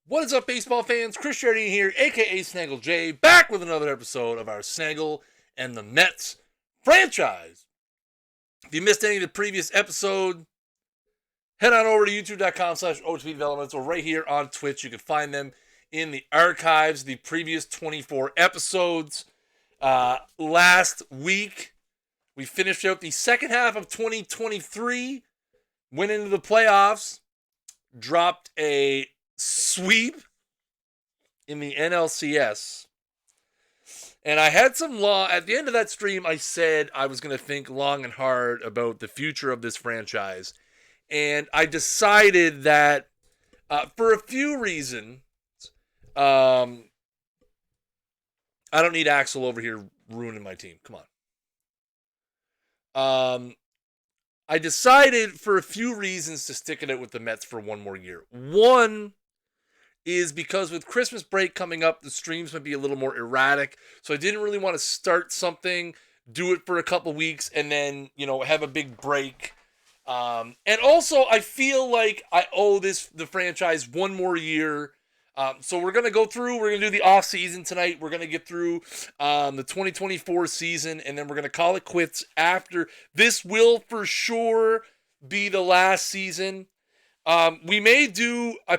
What is up, baseball fans? Chris Jardine here, aka Snaggle J, back with another episode of our Snaggle and the Mets franchise. If you missed any of the previous episode, head on over to youtube.com/OOTP Developments or right here on Twitch. You can find them in the archives, the previous 24 episodes. Last week, we finished out the second half of 2023, went into the playoffs, dropped a sweep in the NLCS. And I had some at the end of that stream, I said I was going to think long and hard about the future of this franchise. And I decided that for a few reasons, I don't need Axel over here ruining my team. Come on. I decided for a few reasons to stick it out with the Mets for one more year. One is because with Christmas break coming up, the streams might be a little more erratic. So I didn't really want to start something, do it for a couple weeks, and then, have a big break. And also, I feel like I owe the franchise one more year. So we're going to go through, we're going to do the offseason tonight. We're going to get through the 2024 season, and then we're going to call it quits after. This will for sure be the last season. I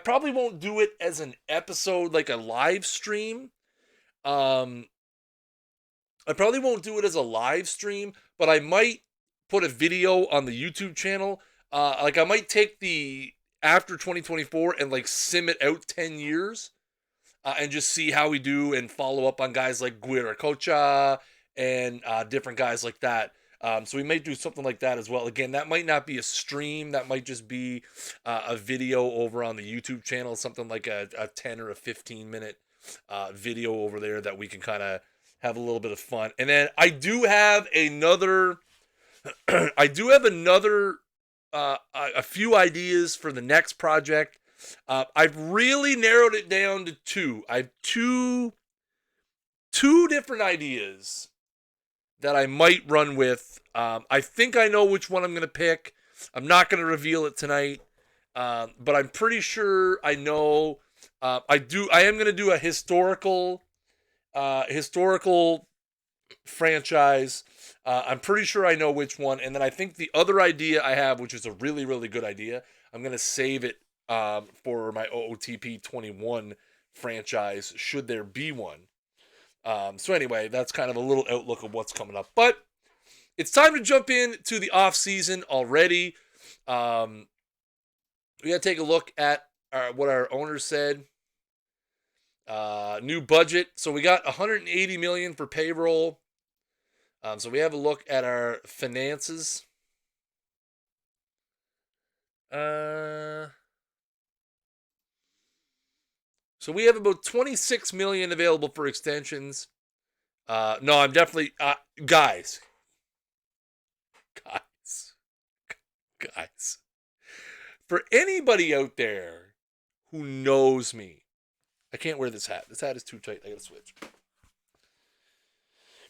probably won't do it as an episode, like a live stream. I probably won't do it as a live stream, but I might put a video on the YouTube channel. I might take the after 2024 and sim it out 10 years and just see how we do and follow up on guys like Guiracocha and different guys like that. So we might do something like that as well. Again, that might not be a stream. That might just be a video over on the YouTube channel, something like a 10 or a 15-minute video over there that we can kind of have a little bit of fun. And then I do have another a few ideas for the next project. I've really narrowed it down to two. I have two different ideas that I might run with. I think I know which one I'm going to pick. I'm not going to reveal it tonight, but I'm pretty sure I know. I am going to do a historical franchise. I'm pretty sure I know which one. And then I think the other idea I have, which is a really, really good idea, I'm going to save it for my OOTP 21 franchise, should there be one. So anyway, that's kind of a little outlook of what's coming up. But it's time to jump into the off season already. We got to take a look at what our owners said. New budget. So we got $180 million for payroll. So we have a look at our finances. So we have about $26 million available for extensions. No, I'm definitely guys. For anybody out there who knows me, I can't wear this hat. This hat is too tight. I gotta switch.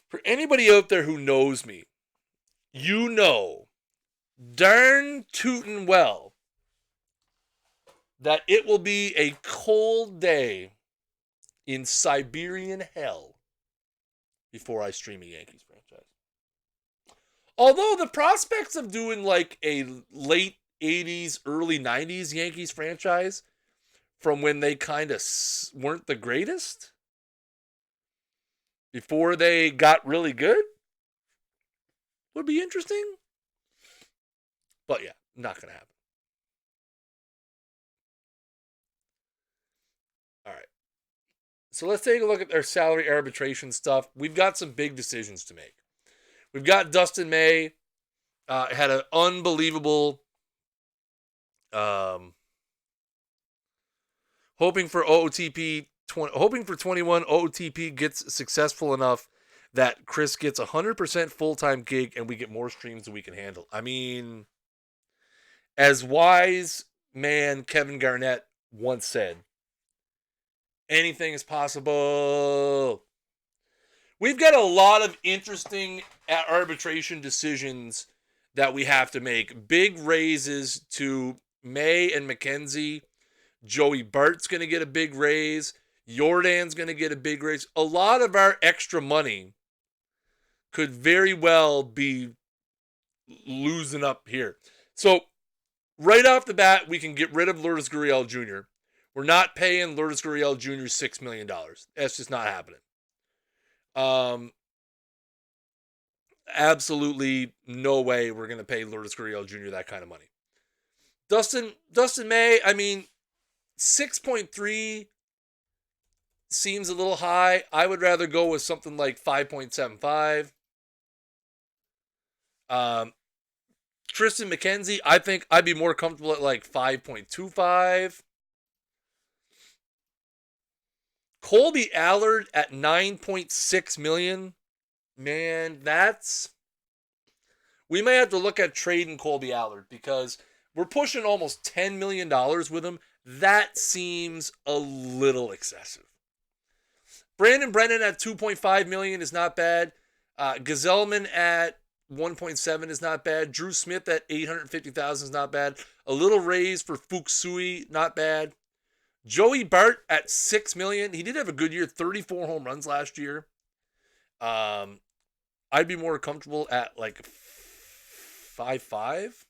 For anybody out there who knows me, you know darn tootin' well that it will be a cold day in Siberian hell before I stream a Yankees franchise. Although the prospects of doing like a late 80s, early 90s Yankees franchise from when they kind of weren't the greatest before they got really good would be interesting. But yeah, not going to happen. All right. So let's take a look at our salary arbitration stuff. We've got some big decisions to make. We've got Dustin May, had an unbelievable, hoping for 21 OOTP gets successful enough that Chris gets 100% full-time gig and we get more streams than we can handle. I mean, as wise man Kevin Garnett once said, anything is possible. We've got a lot of interesting arbitration decisions that we have to make. Big raises to May and McKenzie Joey Bart's going to get a big raise. Jordan's going to get a big raise. A lot of our extra money could very well be losing up here. So right off the bat, we can get rid of Lourdes Gurriel Jr. We're not paying Lourdes Gurriel Jr. $6 million. That's just not happening. Absolutely no way we're going to pay Lourdes Gurriel Jr. that kind of money. Dustin May, I mean, 6.3 seems a little high. I would rather go with something like 5.75. Tristan McKenzie, I think I'd be more comfortable at like 5.25. Colby Allard at 9.6 million. Man, we may have to look at trading Colby Allard because we're pushing almost $10 million with him. That seems a little excessive. Brandon Brennan at 2.5 million is not bad. Gazelman at 1.7 is not bad. Drew Smith at 850,000 is not bad. A little raise for Fuksui, not bad. Joey Bart at 6 million. He did have a good year, 34 home runs last year. I'd be more comfortable at like 5.5.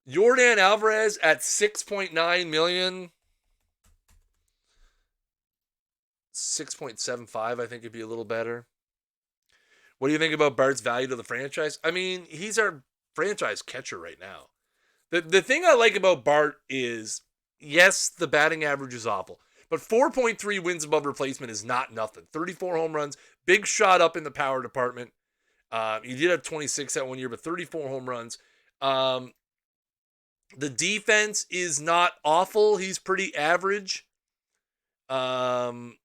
Jordan Alvarez at 6.9 million. 6.75, I think it'd be a little better. What do you think about Bart's value to the franchise? I mean, he's our franchise catcher right now. The thing I like about Bart is, yes, the batting average is awful, but 4.3 wins above replacement is not nothing. 34 home runs, big shot up in the power department. He did have 26 that 1 year, but 34 home runs. The defense is not awful. He's pretty average. The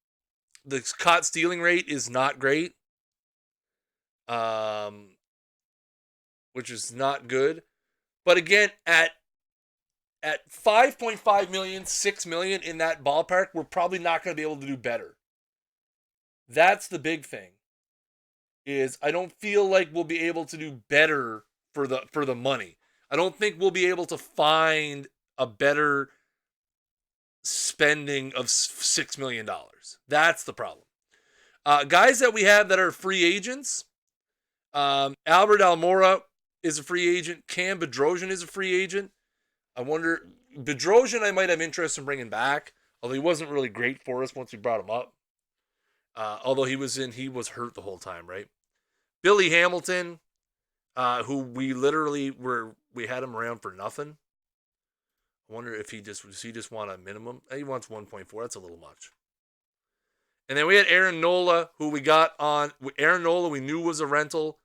caught stealing rate is not great, which is not good. But again, at 5.5 million, 6 million in that ballpark, we're probably not going to be able to do better. That's the big thing. Is I don't feel like we'll be able to do better for the money. I don't think we'll be able to find a better spending of $6 million. That's the problem. Guys that we have that are free agents. Albert Almora is a free agent. Cam Bedrosian is a free agent. I wonder, Bedrosian I might have interest in bringing back, although he wasn't really great for us once we brought him up. Although he was hurt the whole time, right? Billy Hamilton, who we had him around for nothing. I wonder if does he just want a minimum? He wants 1.4. That's a little much. And then we had Aaron Nola, who we got on. Aaron Nola we knew was a rental.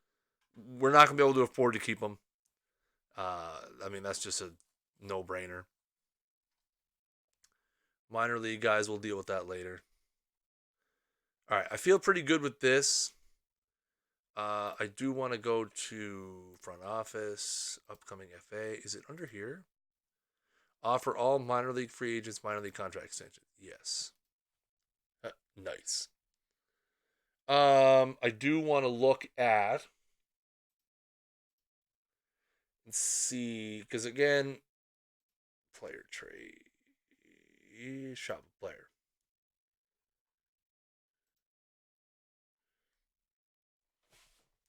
We're not going to be able to afford to keep him. I mean, that's just a no-brainer. Minor league guys, we'll deal with that later. All right, I feel pretty good with this. I do want to go to front office, upcoming FA. Is it under here? Offer all minor league free agents minor league contract extension. Yes. Nice. I do want to look at and see, because again, player trade, shop a player.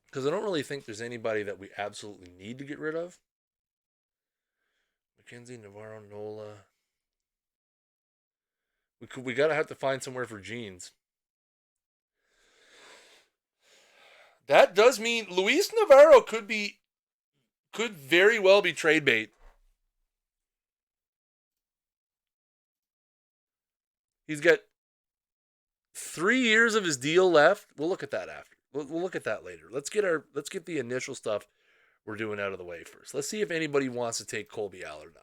Because I don't really think there's anybody that we absolutely need to get rid of. McKenzie, Navarro, Nola. We gotta have to find somewhere for Jeans. That does mean Luis Navarro could very well be trade bait. He's got 3 years of his deal left. We'll look at that after. We'll look at that later. Let's get the initial stuff we're doing out of the way first. Let's see if anybody wants to take Colby Allard on.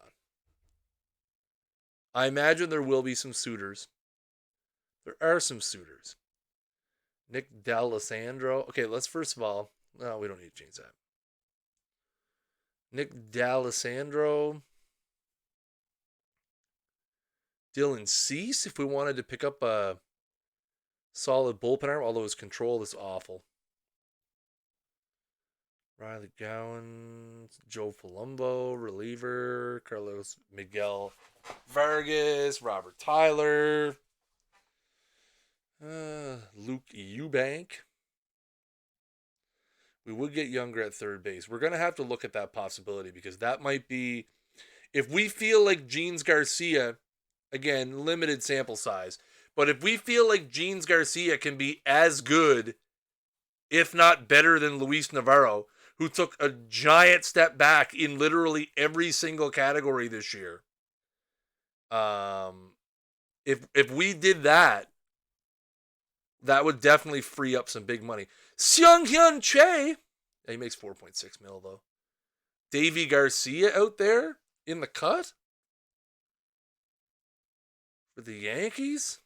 I imagine there will be some suitors. There are some suitors. Nick D'Alessandro. Okay, let's first of all. No, we don't need to change that. Nick D'Alessandro. Dylan Cease, if we wanted to pick up a solid bullpen arm, although his control is awful. Riley Gowan, Joe Palumbo, reliever, Carlos, Miguel Vargas, Robert Tyler, Luke Eubank. We would get younger at third base. We're going to have to look at that possibility because that might be, if we feel like Jeans Garcia, again, limited sample size, but if we feel like Jeans Garcia can be as good, if not better than Luis Navarro, who took a giant step back in literally every single category this year. If we did that, that would definitely free up some big money. Seung Hyun Che, yeah, he makes 4.6 mil though. Davy Garcia out there in the cut for the Yankees.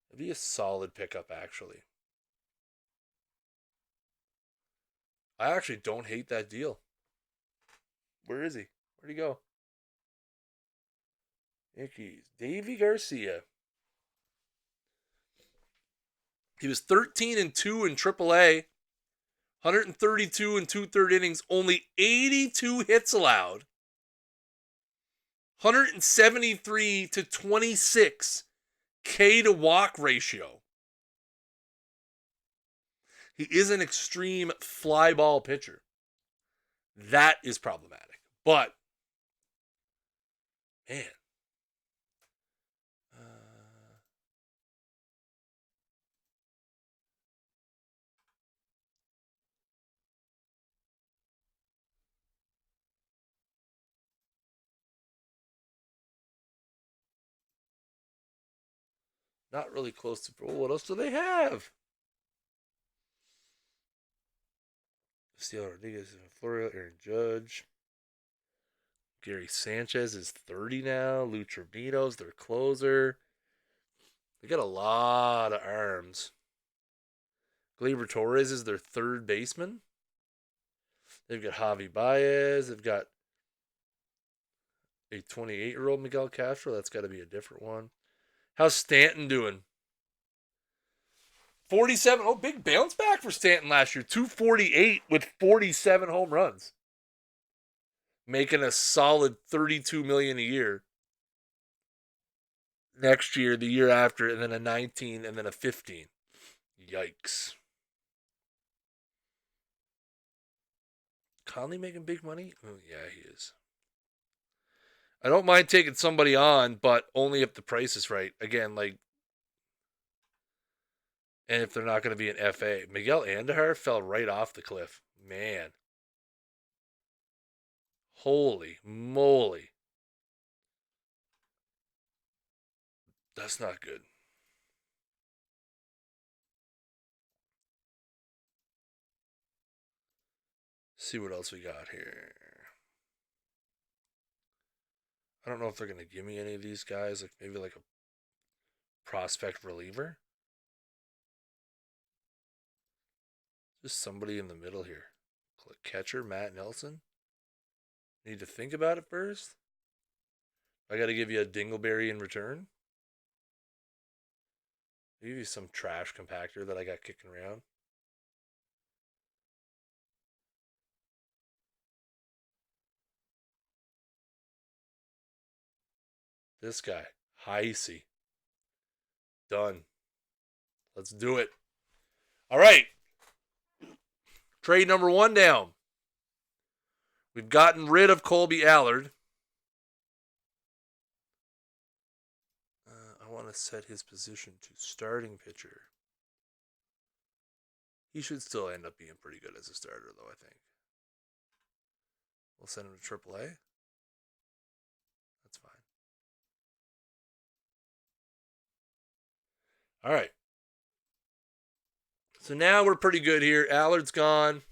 It'd be a solid pickup, actually. I actually don't hate that deal. Where is he? Where'd he go? Yankees. Davy Garcia. He was 13-2 in AAA. 132 and 2/3 innings. Only 82 hits allowed. 173 to 26 K to walk ratio. He is an extreme fly ball pitcher. That is problematic. But, man. Not really close to. Oh, what else do they have? Ciel Rodriguez, Florio, Aaron Judge. Gary Sanchez is 30 now. Lou Trevino's their closer. They got a lot of arms. Gleyber Torres is their third baseman. They've got Javi Baez. They've got a 28-year-old Miguel Castro. That's got to be a different one. How's Stanton doing? 47. Oh, big bounce back for Stanton last year. 248 with 47 home runs. Making a solid $32 million a year. Next year, the year after, and then a 19, and then a 15. Yikes. Conley making big money? Oh, yeah, he is. I don't mind taking somebody on, but only if the price is right. Again, like, and if they're not going to be an FA. Miguel Andujar fell right off the cliff. Man. Holy moly. That's not good. See what else we got here. I don't know if they're going to give me any of these guys. Like maybe like a prospect reliever. Just somebody in the middle here. Catcher, Matt Nelson. Need to think about it first. I got to give you a dingleberry in return. I'll give you some trash compactor that I got kicking around. This guy, Heisey. Done. Let's do it. All right. Trade number 1 down. We've gotten rid of Colby Allard. I want to set his position to starting pitcher. He should still end up being pretty good as a starter, though, I think. We'll send him to AAA. That's fine. All right. So now we're pretty good here. Allard's gone.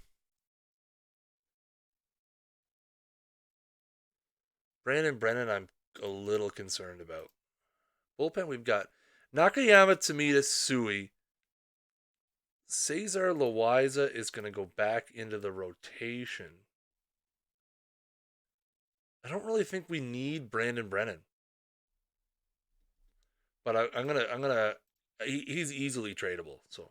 Brandon Brennan, I'm a little concerned about. Bullpen, we've got Nakayama, Tamita, Sui. Cesar Loaiza is going to go back into the rotation. I don't really think we need Brandon Brennan. But he's easily tradable. So,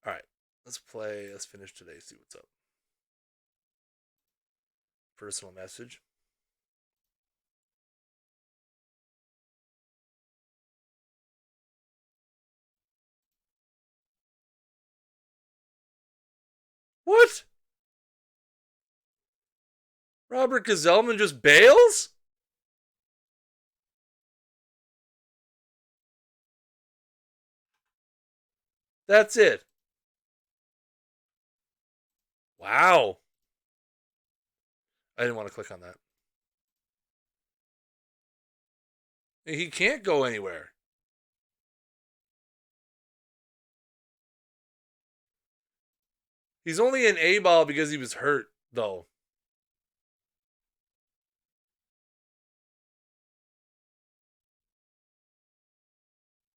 all right, let's finish today, see what's up. Personal message. What? Robert Gazelman just bails? That's it. Wow. I didn't want to click on that. He can't go anywhere. He's only an A-ball because he was hurt, though.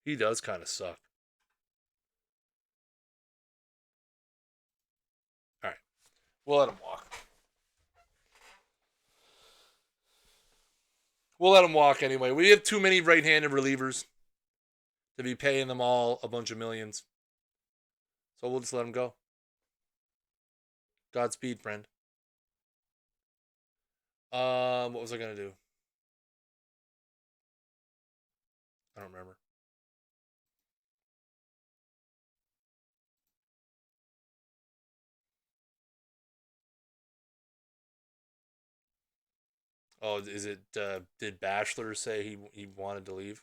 He does kind of suck. All right. We'll let him walk. We'll let him walk anyway. We have too many right-handed relievers to be paying them all a bunch of millions. So we'll just let him go. Godspeed, friend. What was I going to do? I don't remember. Oh, is it, did Bachelor say he wanted to leave?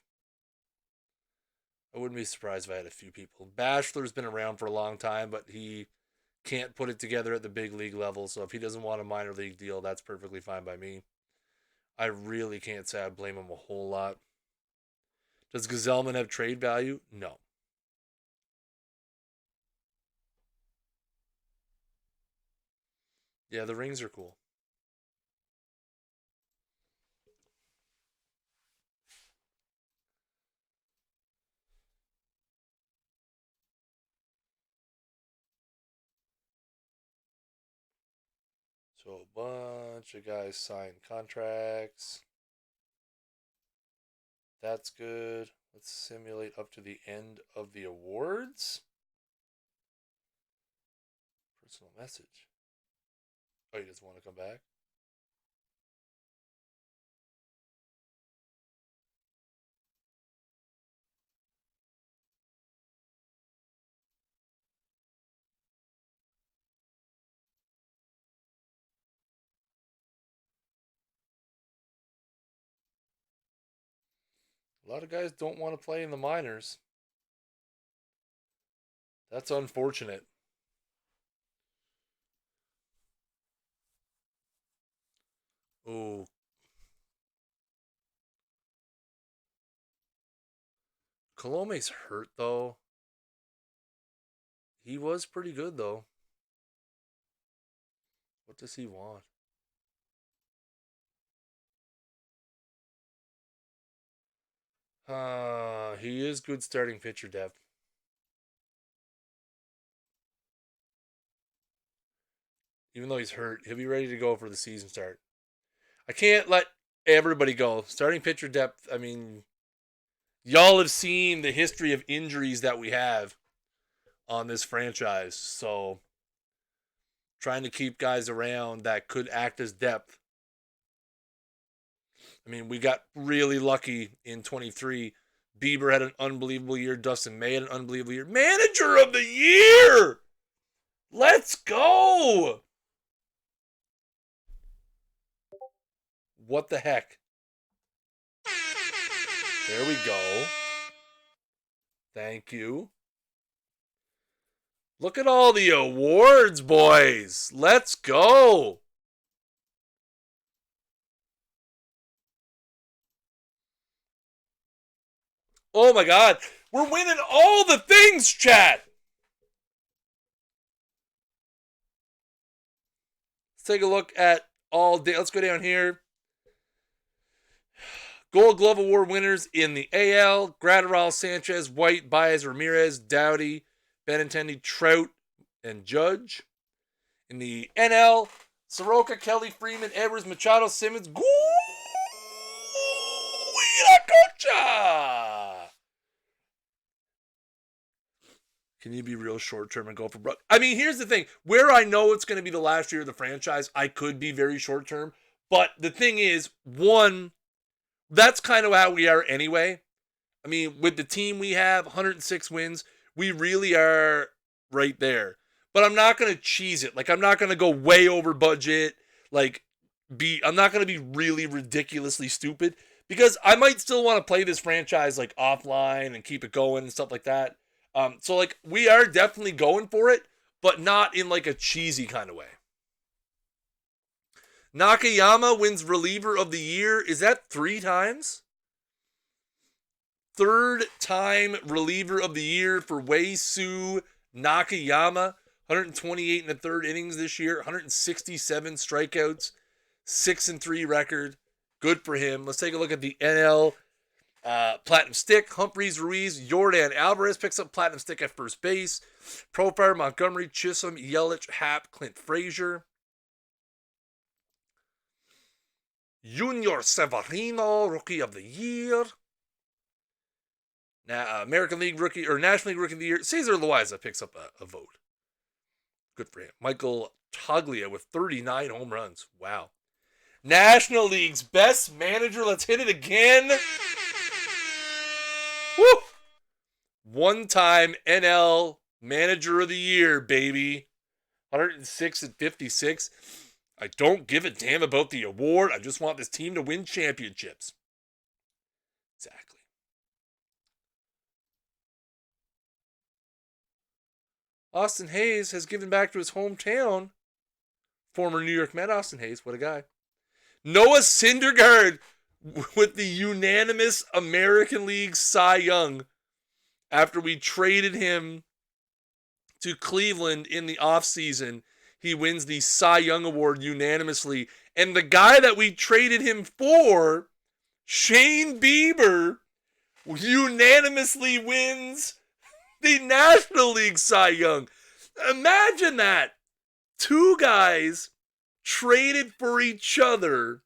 I wouldn't be surprised if I had a few people. Bachelor's been around for a long time, but he can't put it together at the big league level. So if he doesn't want a minor league deal, that's perfectly fine by me. I really can't say I blame him a whole lot. Does Gazelman have trade value? No. Yeah, the rings are cool. So a bunch of guys signed contracts. That's good. Let's simulate up to the end of the awards. Personal message. Oh, he doesn't want to come back? A lot of guys don't want to play in the minors. That's unfortunate. Oh. Colome's hurt, though. He was pretty good, though. What does he want? He is good starting pitcher depth. Even though he's hurt, he'll be ready to go for the season start. I can't let everybody go. Starting pitcher depth, I mean, y'all have seen the history of injuries that we have on this franchise. So trying to keep guys around that could act as depth. I mean, we got really lucky in 23. Bieber had an unbelievable year. Dustin May had an unbelievable year. Manager of the year! Let's go! What the heck? There we go. Thank you. Look at all the awards, boys. Let's go. Oh my God. We're winning all the things, chat. Let's take a look at all day. Let's go down here. Gold Glove Award winners in the AL: Graterol, Sanchez, White, Baez, Ramirez, Dowdy, Benintendi, Trout, and Judge. In the NL: Soroka, Kelly, Freeman, Edwards, Machado, Simmons, Guiracocha. Can you be real short-term and go for broke? I mean, here's the thing. Where I know it's going to be the last year of the franchise, I could be very short-term. But the thing is, one, that's kind of how we are anyway. I mean, with the team we have, 106 wins, we really are right there. But I'm not going to cheese it. Like, I'm not going to go way over budget. Like, I'm not going to be really ridiculously stupid. Because I might still want to play this franchise, like, offline and keep it going and stuff like that. So, like, we are definitely going for it, but not in, like, a cheesy kind of way. Nakayama wins reliever of the year. Is that 3 times? 3rd time reliever of the year for Wei-Su Nakayama. 128 in the 3rd innings this year. 167 strikeouts. 6-3 record. Good for him. Let's take a look at the NL Platinum Stick. Humphreys, Ruiz, Yordan Alvarez picks up Platinum Stick at first base. Profar, Montgomery, Chisholm, Yelich, Happ, Clint Frazier. Junior Severino, Rookie of the Year. Now, American League Rookie or National League Rookie of the Year. Cesar Loaiza picks up a vote. Good for him. Michael Toglia with 39 home runs. Wow. National League's best manager. Let's hit it again. Woo! 1-time NL Manager of the Year, baby. 106 and 56. I don't give a damn about the award. I just want this team to win championships. Exactly. Austin Hayes has given back to his hometown. Former New York Met Austin Hayes. What a guy. Noah Syndergaard with the unanimous American League Cy Young after we traded him to Cleveland in the offseason. He wins the Cy Young Award unanimously. And the guy that we traded him for, Shane Bieber, unanimously wins the National League Cy Young. Imagine that. 2 guys traded for each other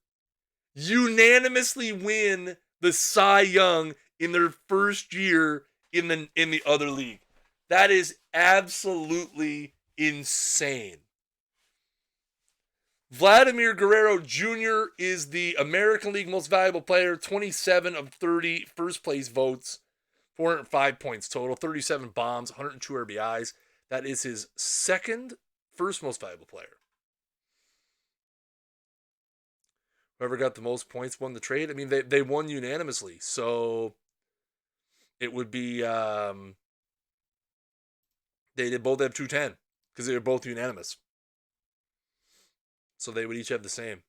unanimously win the Cy Young in their first year in the other league. That is absolutely insane. Vladimir Guerrero Jr. is the American League Most Valuable Player, 27 of 30 first place votes, 405 points total, 37 bombs, 102 RBIs. That is his second first most valuable player. Whoever got the most points won the trade. I mean, they won unanimously, so it would be they did both have 210 because they were both unanimous. So they would each have the same.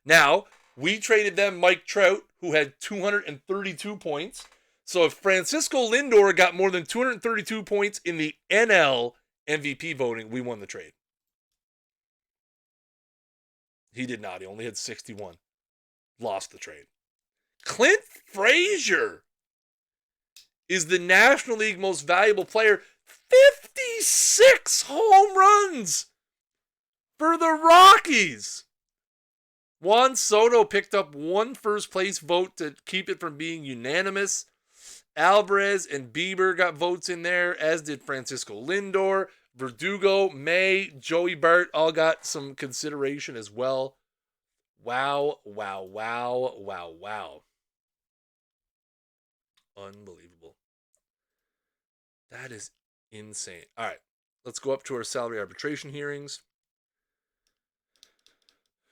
Now, we traded them Mike Trout, who had 232 points. So if Francisco Lindor got more than 232 points in the NL MVP voting, we won the trade. He did not. He only had 61. Lost the trade. Clint Frazier is the National League Most Valuable Player. 56 home runs for the Rockies. Juan Soto picked up 1 first place vote to keep it from being unanimous. Alvarez and Bieber got votes in there, as did Francisco Lindor. Verdugo, May, Joey Bart all got some consideration as well. Wow, wow, wow, wow, wow. Unbelievable. That is insane. All right, let's go up to our salary arbitration hearings.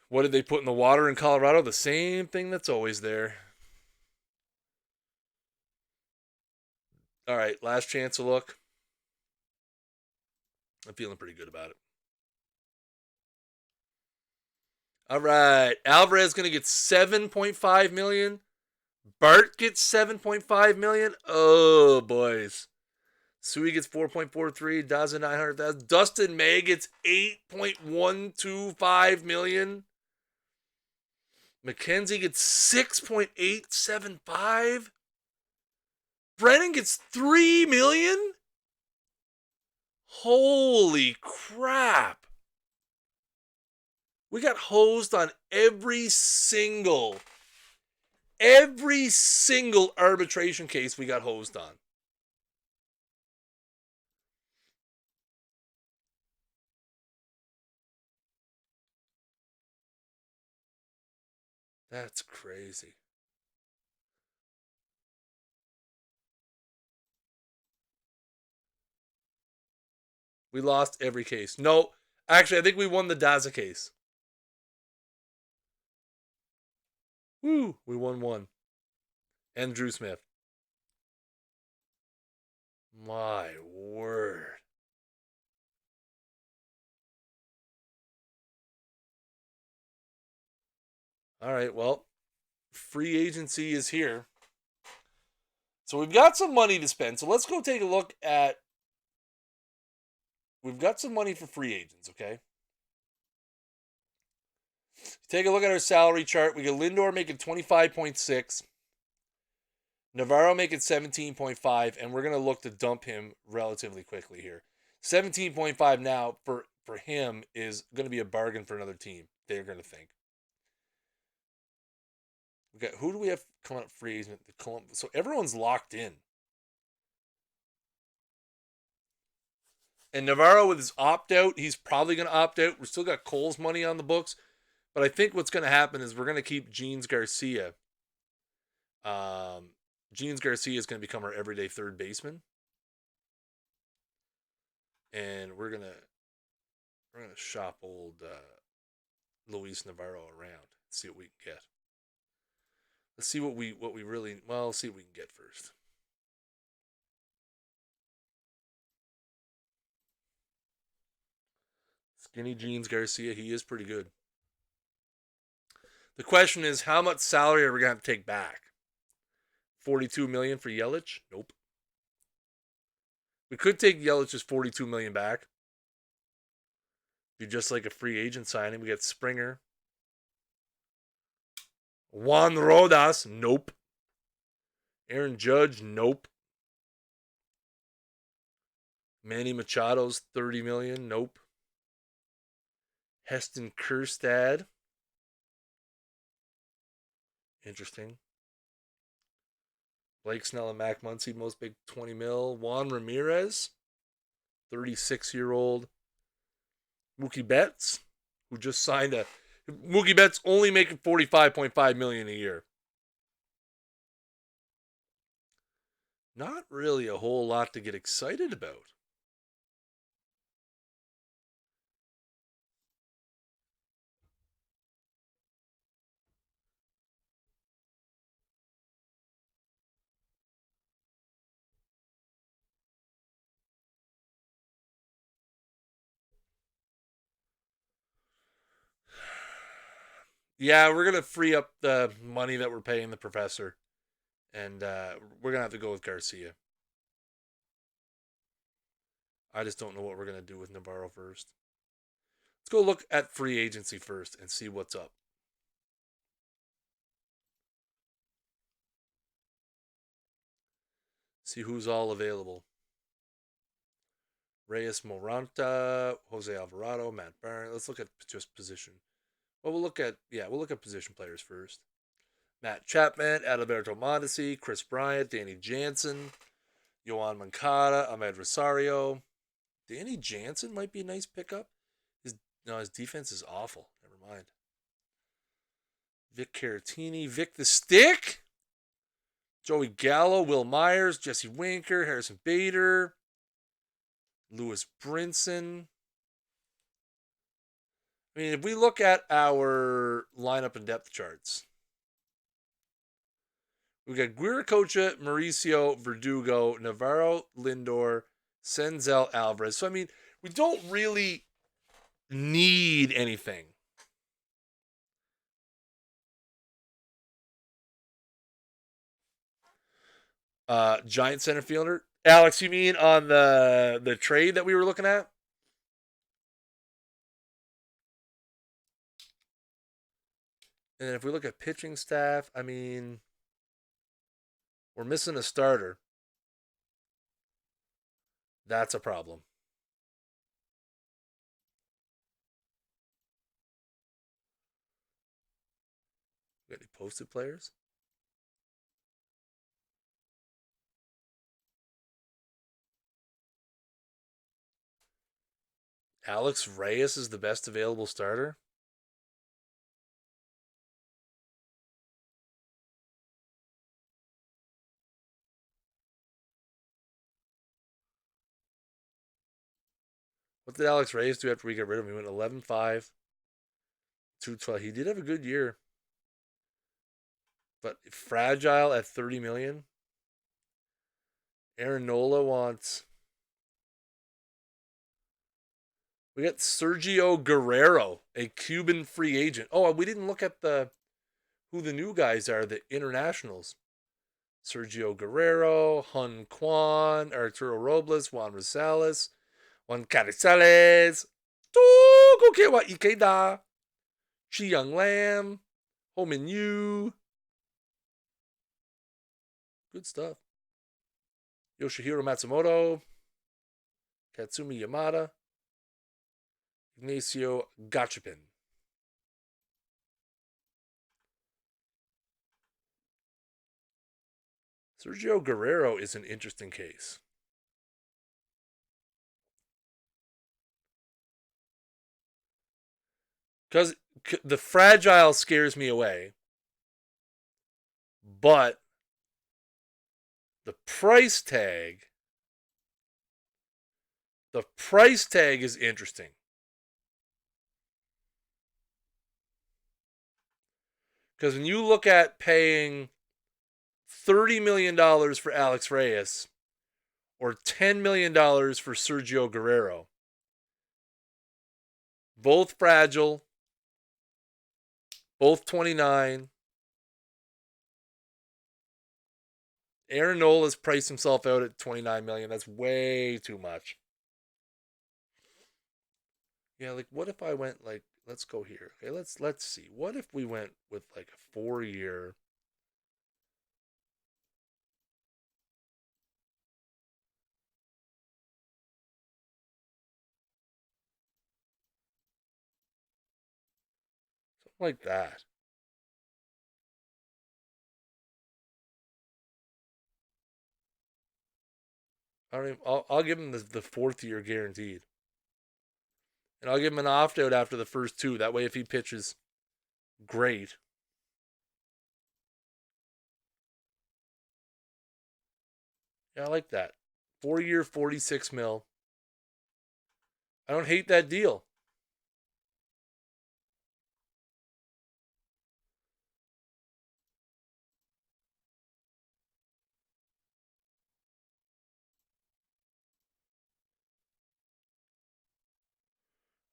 What did they put in the water in Colorado? The same thing that's always there. All right, last chance to look. I'm feeling pretty good about it. All right, Alvarez going to get $7.5 million. Bart gets $7.5 million. Oh, boys. Sui gets 4.43. Daza 900,000. Dustin May gets $8.125 million. McKenzie gets 6.875. Brennan gets $3 million. Holy crap. We got hosed on every single arbitration case we got hosed on. That's crazy. We lost every case. No, actually, I think we won the Daza case. Woo! We won one. And Drew Smith. My word. All right, well, free agency is here. So we've got some money to spend. So let's go take a look at. We've got some money for free agents, okay? Take a look at our salary chart. We got Lindor making 25.6, Navarro making 17.5, and we're going to look to dump him relatively quickly here. 17.5 now for him is going to be a bargain for another team. They're going to think. We got who do we have coming up free agent? So everyone's locked in. And Navarro with his opt out, he's probably going to opt out. We still got Cole's money on the books, but I think what's going to happen is we're going to keep Jeans Garcia. Jeans Garcia is going to become our everyday third baseman, and we're gonna shop old Luis Navarro around, see what we can get. Let's see what we really well. Let's see what we can get first. Skinny Jeans Garcia, he is pretty good. The question is, how much salary are we gonna have to take back? 42 million for Yelich? Nope. We could take Yelich's 42 million back. Do just like a free agent signing. We get Springer. Juan Rodas? Nope. Aaron Judge? Nope. Manny Machado's 30 million? Nope. Heston Kjerstad? Interesting. Blake Snell and Mac Muncy, most big 20 mil. Juan Ramirez, 36-year-old. Mookie Betts, who just signed a. Mookie Betts only making $45.5 million a year. Not really a whole lot to get excited about. Yeah, we're gonna free up the money that we're paying the professor, and we're gonna have to go with Garcia. I just don't know what we're gonna do with Navarro first. Let's go look at free agency first and see what's up. See who's all available. Reyes Moranta, Jose Alvarado, Matt Barnes. Let's look at just position. Well, we'll look at position players first. Matt Chapman, Adalberto Mondesi, Chris Bryant, Danny Jansen, Yohan Moncada, Ahmed Rosario. Danny Jansen might be a nice pickup. His no, his defense is awful. Never mind. Vic Caratini, Vic the Stick, Joey Gallo, Will Myers, Jesse Winker, Harrison Bader, Lewis Brinson. I mean, if we look at our lineup and depth charts, we got Guiracocha, Mauricio, Verdugo, Navarro, Lindor, Senzel, Alvarez. So, I mean, we don't really need anything. Giant center fielder. Alex, you mean on the trade that we were looking at? And if we look at pitching staff, I mean, we're missing a starter. That's a problem. We got any posted players? Alex Reyes is the best available starter. What did Alex Reyes do after we got rid of him? He went 11-5, 212. He did have a good year. But fragile at 30 million. Aaron Nola wants. We got Sergio Guerrero, a Cuban free agent. Oh, we didn't look at who the new guys are, the internationals. Sergio Guerrero, Hun Quan, Arturo Robles, Juan Rosales, Juan Carrizales, Togokewa Ikeda, Chi Young Lam, Ho Min Yu. Good stuff. Yoshihiro Matsumoto, Katsumi Yamada, Ignacio Gachapin. Sergio Guerrero is an interesting case. Because the fragile scares me away. But the price tag is interesting. Because when you look at paying $30 million for Alex Reyes or $10 million for Sergio Guerrero, both fragile, both 29. Aaron Nola's priced himself out at $29 million. That's way too much. Yeah, like what if I went like, let's go here. Okay, let's see. What if we went with like a 4-year? Something like that. I don't even, I'll give him the 4th year guaranteed. And I'll give him an opt out after the first 2. That way, if he pitches great. Yeah, I like that. 4-year, 46 mil. I don't hate that deal.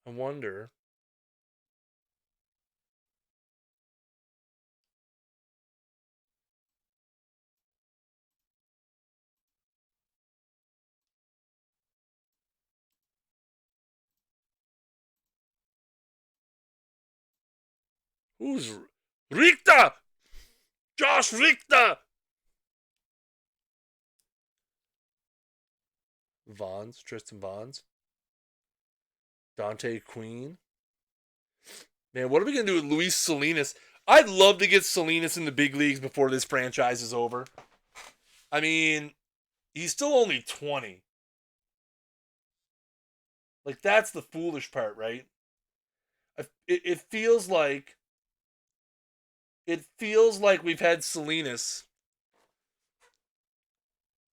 I wonder. Who's Richter? Josh Richter. Vons, Tristan Vons. Dante Queen. Man, what are we going to do with Luis Salinas? I'd love to get Salinas in the big leagues before this franchise is over. I mean, he's still only 20. Like, that's the foolish part, right? It feels like we've had Salinas.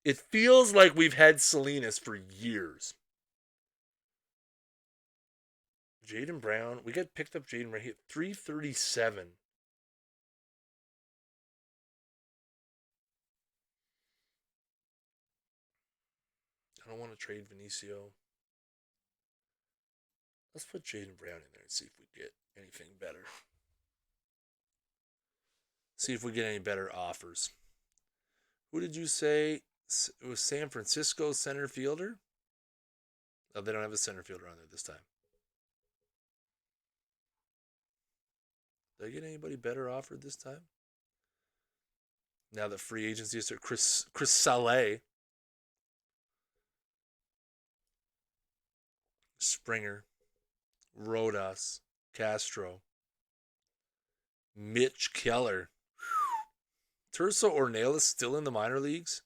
It feels like we've had Salinas for years. Jaden Brown. We got picked up Jaden right here. 337. I don't want to trade Vinicio. Let's put Jaden Brown in there and see if we get anything better. See if we get any better offers. Who did you say? It was San Francisco center fielder? Oh, they don't have a center fielder on there this time. Did I get anybody better offered this time? Now that free agency is Chris Saleh. Springer. Rodas. Castro. Mitch Keller. Terso Ornelas still in the minor leagues.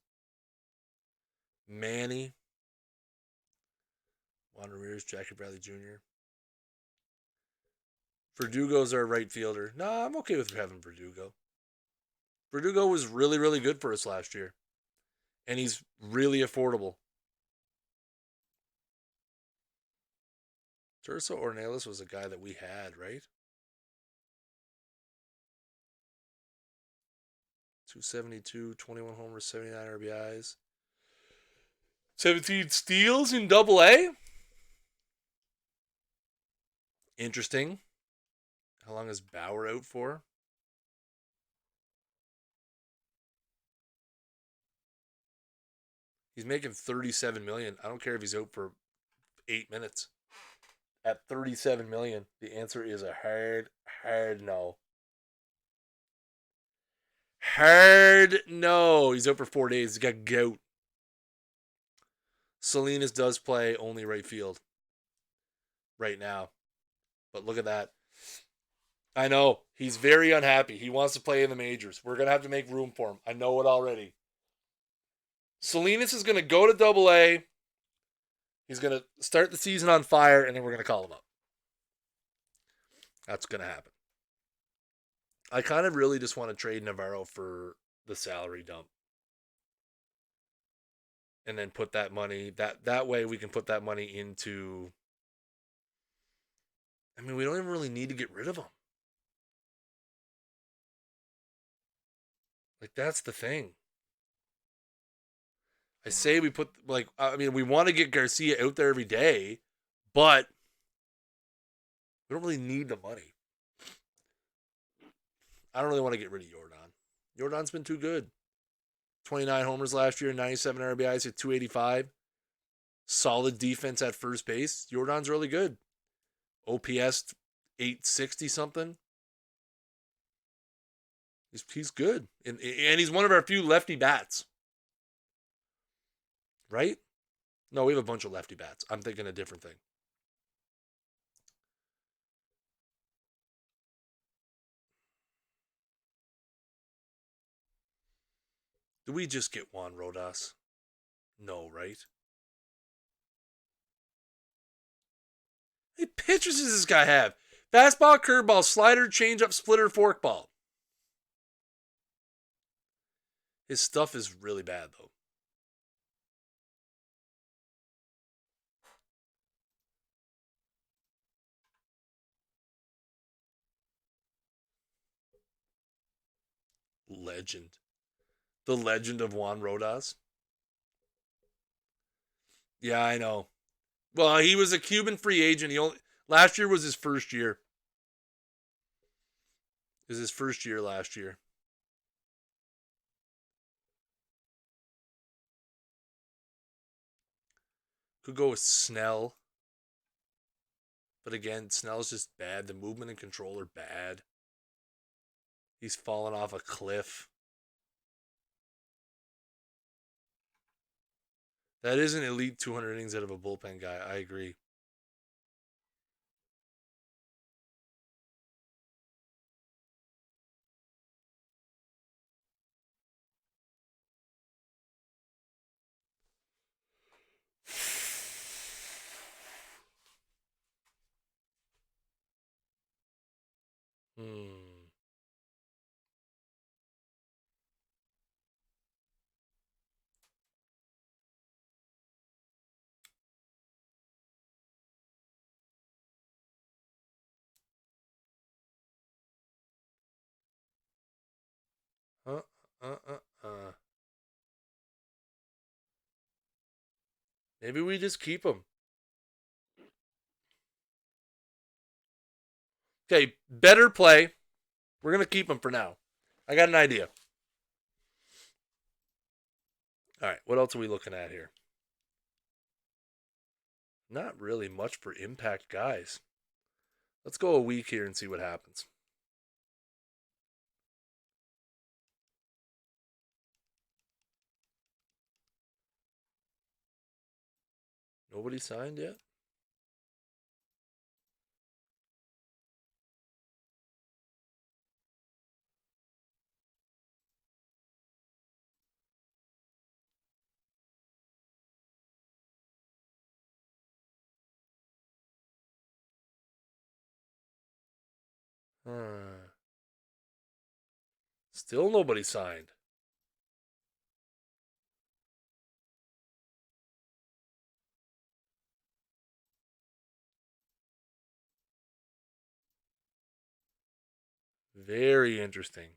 Manny. Juan Ramirez, Jackie Bradley Jr. Verdugo's our right fielder. Nah, I'm okay with having Verdugo. Verdugo was really, really good for us last year. And he's really affordable. Turso Ornelas was a guy that we had, right? 272, 21 homers, 79 RBIs. 17 steals in Double A. Interesting. How long is Bauer out for? He's making $37 million. I don't care if he's out for 8 minutes. At $37 million, the answer is a hard no. Hard no. He's out for 4 days. He's got gout. Salinas does play only right field right now. But look at that. I know. He's very unhappy. He wants to play in the majors. We're going to have to make room for him. I know it already. Salinas is going to go to Double A. He's going to start the season on fire, and then we're going to call him up. That's going to happen. I kind of really just want to trade Navarro for the salary dump. And then put that money, that way we can put that money into... I mean, we don't even really need to get rid of him. Like, that's the thing. I say we put, like, I mean, we want to get Garcia out there every day, but we don't really need the money. I don't really want to get rid of Jordan. Jordan's been too good. 29 homers last year, 97 RBIs at 285. Solid defense at first base. Jordan's really good. OPS 860 something. He's good. And he's one of our few lefty bats. Right? No, we have a bunch of lefty bats. I'm thinking a different thing. Do we just get Juan Rodas? No, right? How many pitches does this guy have? Fastball, curveball, slider, changeup, splitter, forkball. His stuff is really bad, though. Legend. The legend of Juan Rodas. Yeah, I know. Well, he was a Cuban free agent. Last year was his first year. It was his first year last year. Could go with Snell. But again, Snell's just bad. The movement and control are bad. He's fallen off a cliff. That is an elite 200 innings out of a bullpen guy. I agree. Hmm. Uh, uh, uh. Maybe we just keep him. Okay, better play. We're going to keep him for now. I got an idea. All right, what else are we looking at here? Not really much for impact guys. Let's go a week here and see what happens. Nobody signed yet? Still nobody signed. Very interesting.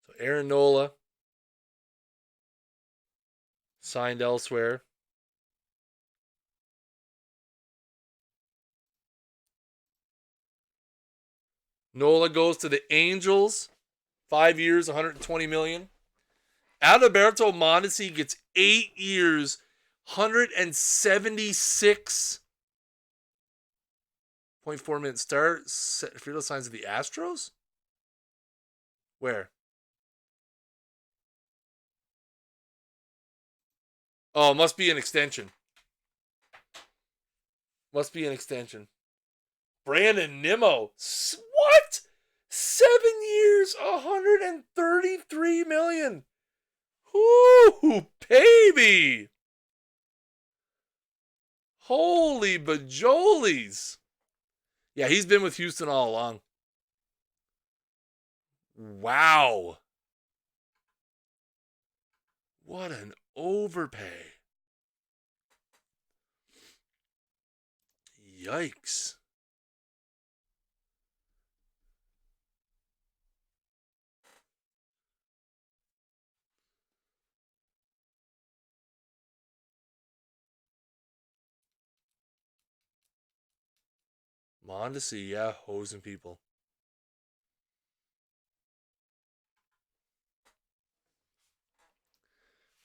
So Aaron Nola signed elsewhere. Nola goes to the Angels, 5 years, 120 million. Adalberto Mondesi gets 8 years, 176.4 minute start. Frito signs of the Astros? Where? Oh, must be an extension. Must be an extension. Brandon Nimmo. What? 7 years, 133 million. Ooh, baby. Holy bajolies. Yeah, he's been with Houston all along. Wow. What an overpay. Yikes. Mondesi, yeah, hosing people.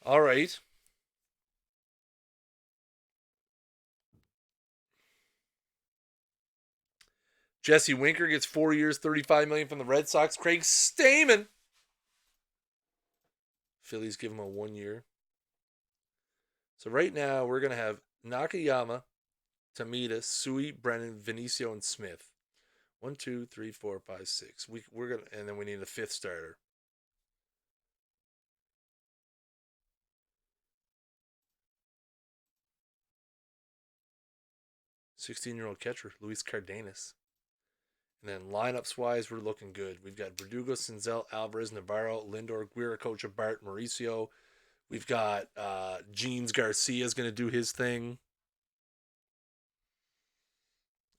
All right. Jesse Winker gets 4 years, 35 million from the Red Sox. Craig Stammen. Phillies give him a 1 year. So right now we're gonna have Nakayama, Tamita, Sui, Brennan, Vinicio, and Smith. 1, 2, 3, 4, 5, 6. We're gonna, and then we need a fifth starter. '16-year-old catcher Luis Cardenas. And then lineups wise, we're looking good. We've got Verdugo, Senzel, Alvarez, Navarro, Lindor, Guerra, Coach Bart, Mauricio. We've got Jeans Garcia's going to do his thing.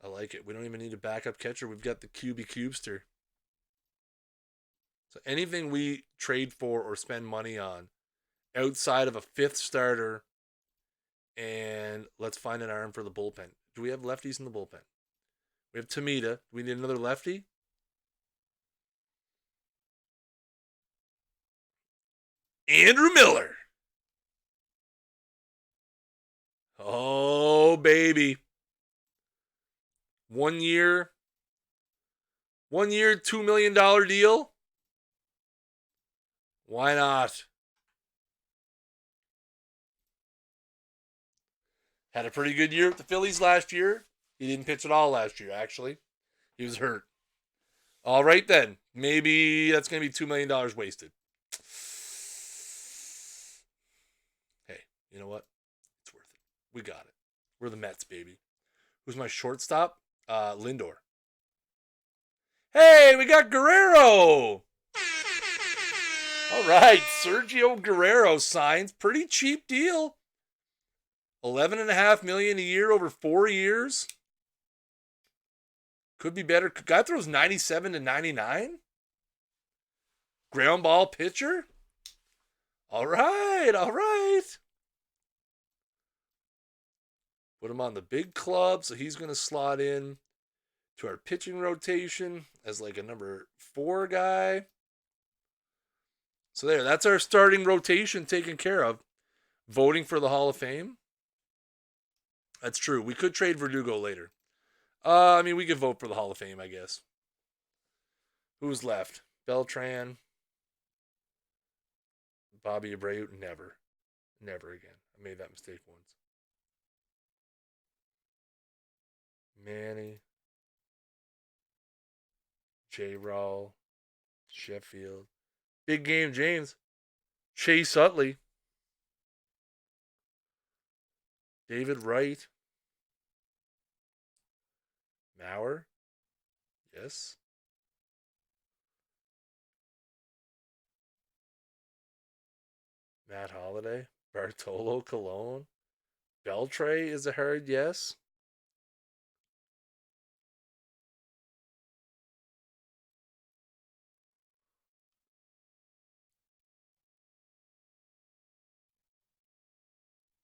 I like it. We don't even need a backup catcher. We've got the QB Cubester. So anything we trade for or spend money on outside of a fifth starter, and let's find an arm for the bullpen. Do we have lefties in the bullpen? We have Tamita. Do we need another lefty? Andrew Miller. Oh, baby. 1 year, $2 million deal. Why not? Had a pretty good year with the Phillies last year. He didn't pitch at all last year, actually. He was hurt. All right, then. Maybe that's going to be $2 million wasted. Hey, you know what? It's worth it. We got it. We're the Mets, baby. Who's my shortstop? Lindor. Hey, we got Guerrero. All right, Sergio Guerrero signs. Pretty cheap deal. $11.5 million a year over 4 years. Could be better. Guy throws 97 to 99. Ground ball pitcher. All right, all right. Put him on the big club, so he's going to slot in to our pitching rotation as like a number 4 guy. So there, that's our starting rotation taken care of. Voting for the Hall of Fame. That's true. We could trade Verdugo later. I mean, we could vote for the Hall of Fame, I guess. Who's left? Beltran. Bobby Abreu. Never. Never again. I made that mistake once. Manny. J-Rawl. Sheffield. Big game, James. Chase Utley. David Wright. Mauer. Yes. Matt Holliday. Bartolo Colon. Beltray is a hard yes.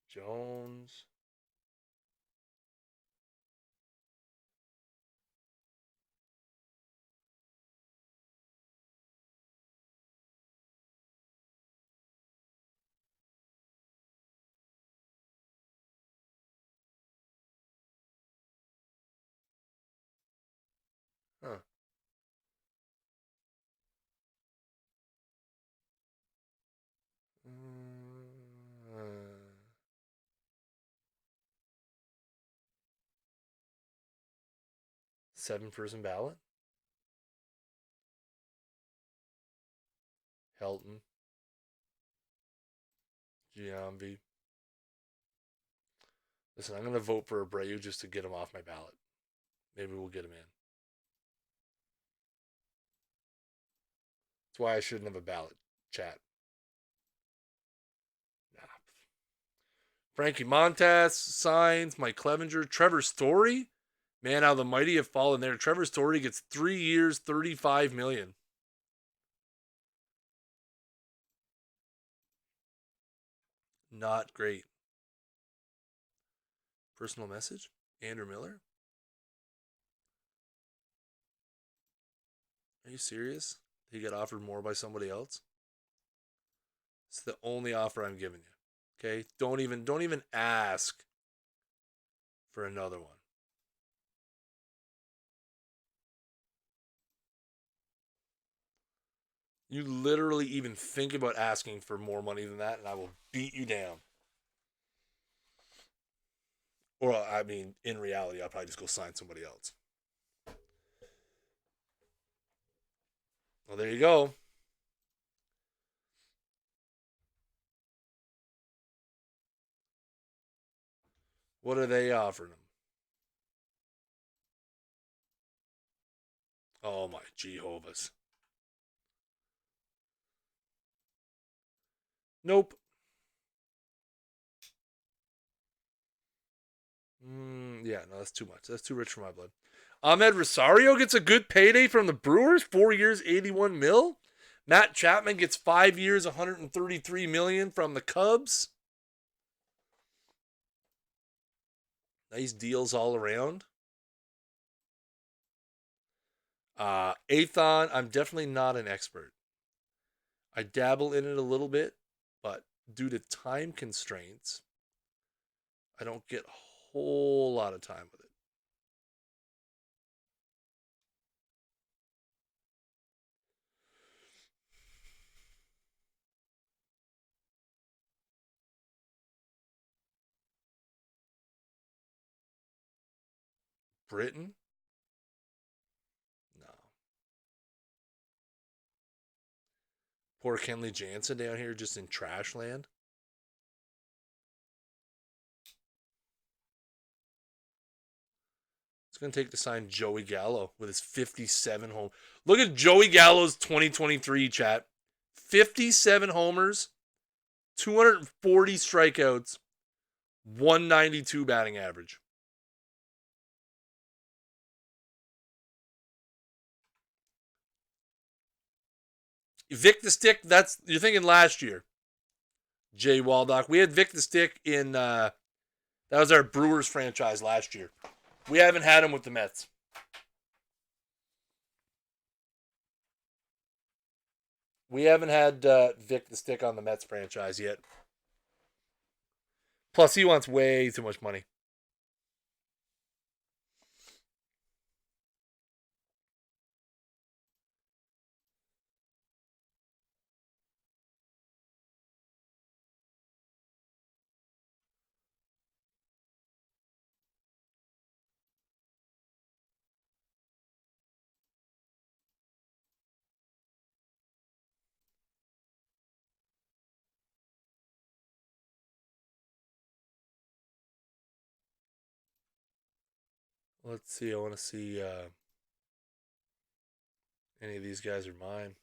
Jones. Huh. Uh, 7-person ballot. Helton. Giambi. Listen, I'm going to vote for Abreu just to get him off my ballot. Maybe we'll get him in. That's why I shouldn't have a ballot. Chat. Nah. Frankie Montas signs. Mike Clevenger. Trevor Story. Man, how the mighty have fallen there. Trevor Story gets 3 years, $35 million. Not great. Personal message? Andrew Miller? Are you serious? He got offered more by somebody else? It's the only offer I'm giving you. Okay? Don't even ask for another one. You literally even think about asking for more money than that, and I will beat you down. Or, I mean, in reality, I'll probably just go sign somebody else. Well, there you go. What are they offering him? Oh, my Jehovah's. Nope. Yeah, no, that's too much. That's too rich for my blood. Ahmed Rosario gets a good payday from the Brewers, 4 years, 81 mil. Matt Chapman gets 5 years, 133 million from the Cubs. Nice deals all around. Athon, I'm definitely not an expert. I dabble in it a little bit, but due to time constraints, I don't get a whole lot of time with it. Britain? No. Poor Kenley Jansen down here just in trash land. It's going to take to sign Joey Gallo with his 57 home. Look at Joey Gallo's 2023 chat. 57 homers, 240 strikeouts, 192 batting average. Vic the Stick, you're thinking last year. Jay Waldock. We had Vic the Stick in that was our Brewers franchise last year. We haven't had him with the Mets. We haven't had Vic the Stick on the Mets franchise yet. Plus, he wants way too much money. Let's see. I want to see any of these guys are mine.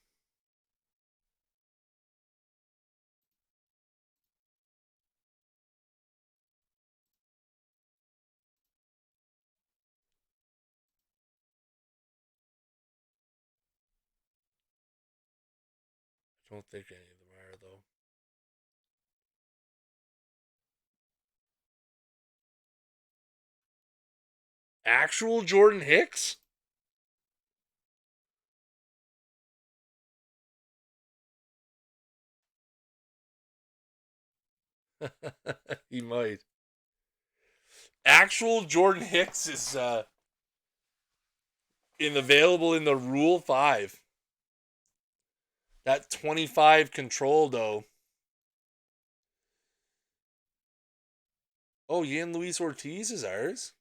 Don't think any of them are, though. Actual Jordan Hicks? He might. Actual Jordan Hicks is available in the Rule 5. That 25 control, though. Oh, Yan Luis Ortiz is ours?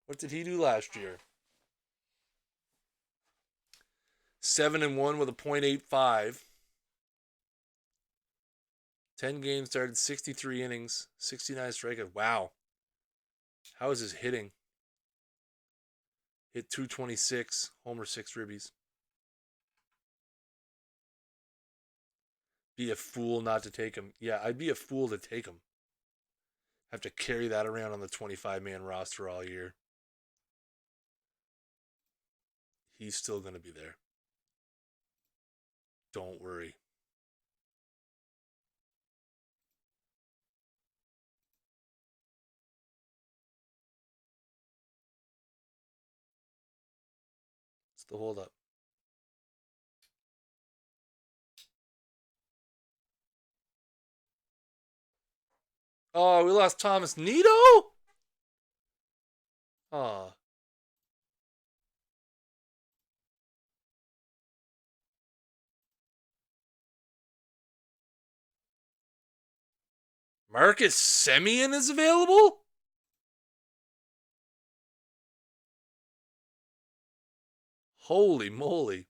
What did he do last year? 7-1 with a .85. 10 games started, 63 innings, 69 strikeouts. Wow. How is his hitting? Hit 226, homer 6 ribbies. Be a fool not to take him. Yeah, I'd be a fool to take him. Have to carry that around on the 25-man roster all year. He's still going to be there. Don't worry. It's the hold up. Oh, we lost Thomas Nito? Oh. Marcus Semien is available? Holy moly.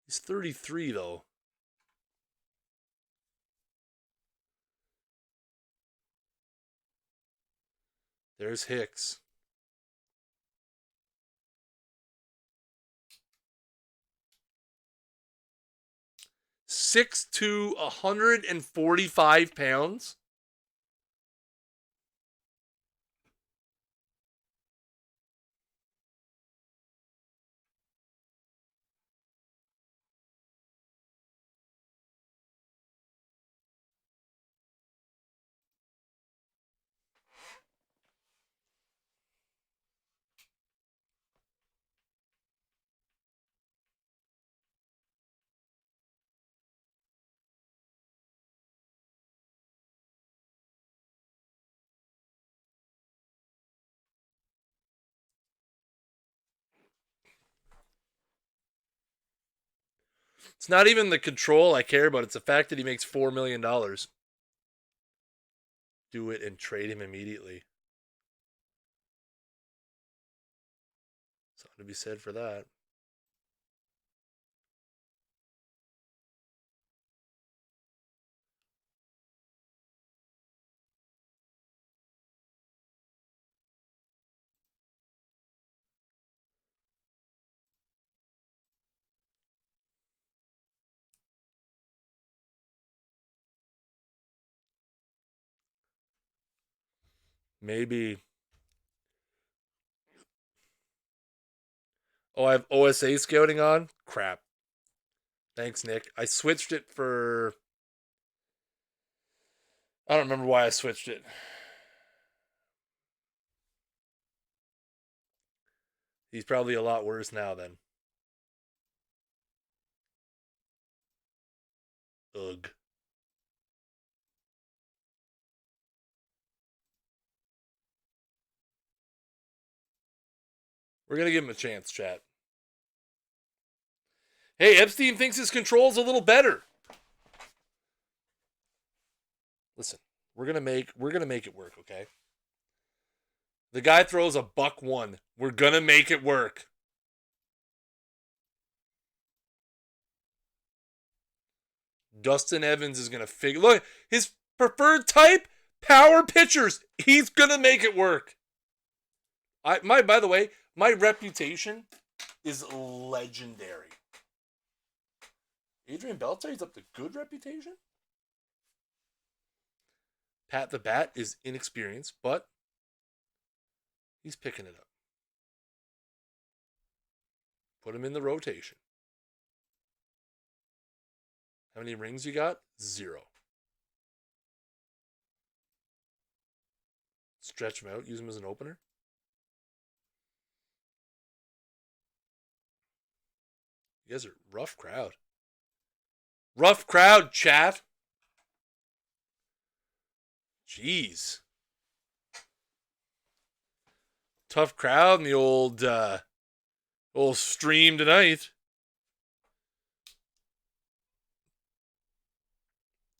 He's 33, though. There's Hicks. 6'2", 145 pounds. It's not even the control I care about. It's the fact that he makes $4 million. Do it and trade him immediately. Something to be said for that. Maybe. Oh, I have OSA scouting on? Crap. Thanks, Nick. I switched it for... I don't remember why I switched it. He's probably a lot worse now then. Ugh. We're going to give him a chance, chat. Hey, Epstein thinks his control's a little better. Listen, we're gonna make it work, okay? The guy throws a $1. We're gonna make it work. Dustin Evans is gonna figure. Look, his preferred type, power pitchers. He's gonna make it work. By the way, my reputation is legendary. Adrian Beltre's up to good reputation. Pat the Bat is inexperienced, but he's picking it up. Put him in the rotation. How many rings you got? 0. Stretch them out. Use them as an opener. You guys are rough crowd. Rough crowd, chat. Jeez. Tough crowd in the old stream tonight.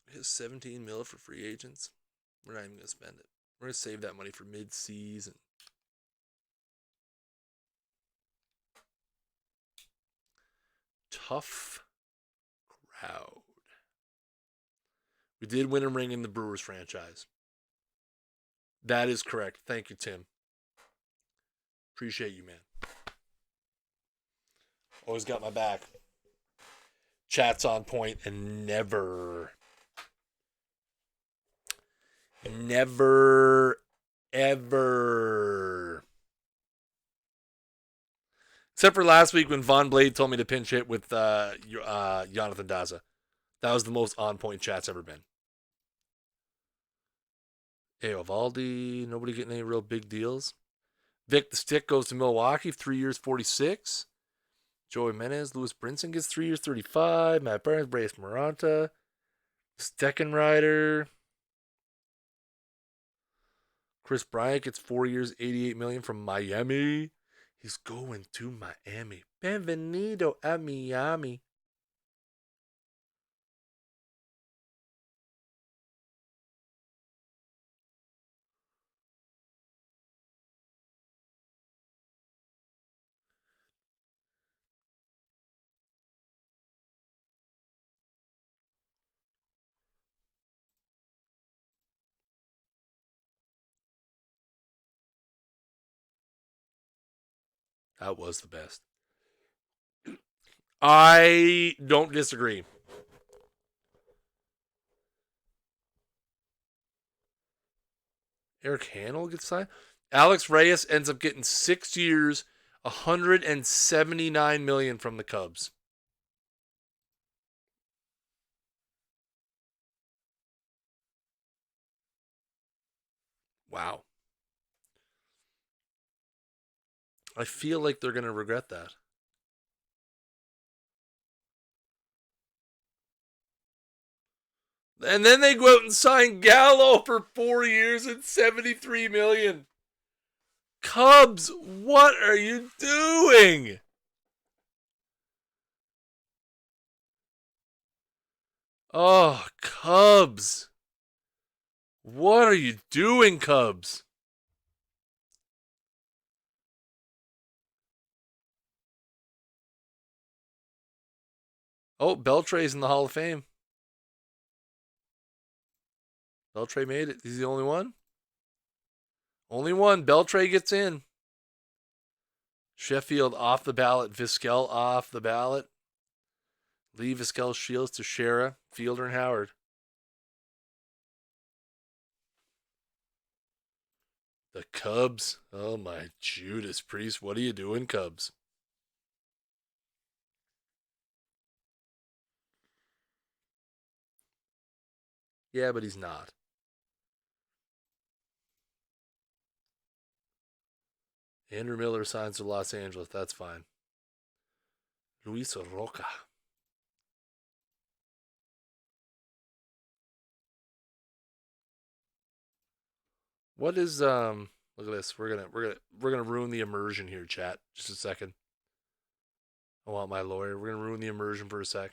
We have 17 mil for free agents. We're not even going to spend it. We're going to save that money for mid-season. Tough crowd. We did win a ring in the Brewers franchise. That is correct. Thank you, Tim. Appreciate you, man. Always got my back. Chat's on point and never, ever. Except for last week when Von Blade told me to pinch hit with Jonathan Daza. That was the most on-point chat's ever been. Hey, Eovaldi, nobody getting any real big deals. Vic the Stick goes to Milwaukee, 3 years, 46. Joey Menez, Lewis Brinson gets 3 years, 35. Matt Burns, Brace Maranta. Steckenrider. Chris Bryant gets 4 years, $88 million from Miami. He's going to Miami. Bienvenido a Miami. That was the best. I don't disagree. Eric Hanel gets signed. Alex Reyes ends up getting 6 years, $179 million from the Cubs. Wow. I feel like they're going to regret that. And then they go out and sign Gallo for 4 years and $73 million. Cubs, what are you doing? Oh, Cubs. What are you doing, Cubs? Oh, Beltre's in the Hall of Fame. Beltre made it. He's the only one? Only one. Beltre gets in. Sheffield off the ballot. Vizquel off the ballot. Lee, Vizquel, Shields, Teixeira, Fielder, and Howard. The Cubs. Oh, my Judas Priest. What are you doing, Cubs? Yeah, but he's not. Andrew Miller signs to Los Angeles. That's fine. Luis Roca. What is look at this. We're gonna ruin the immersion here, chat. Just a second. I want my lawyer. We're gonna ruin the immersion for a sec.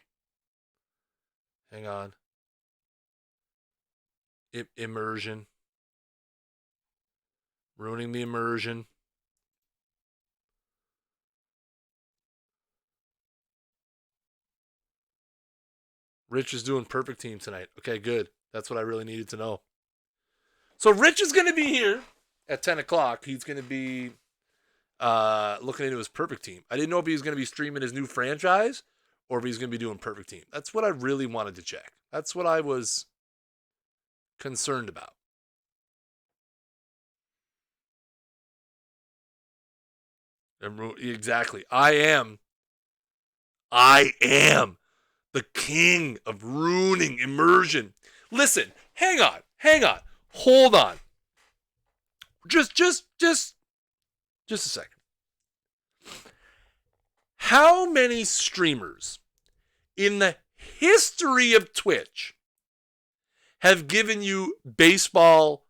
Hang on. Immersion. Ruining the immersion. Rich is doing perfect team tonight. Okay, good. That's what I really needed to know. So Rich is going to be here at 10 o'clock. He's going to be looking into his perfect team. I didn't know if he was going to be streaming his new franchise or if he's going to be doing perfect team. That's what I really wanted to check. That's what I was concerned about. Exactly. I am The king of ruining immersion. Listen, hang on. Hold on. Just a second. How many streamers in the history of Twitch have given you baseball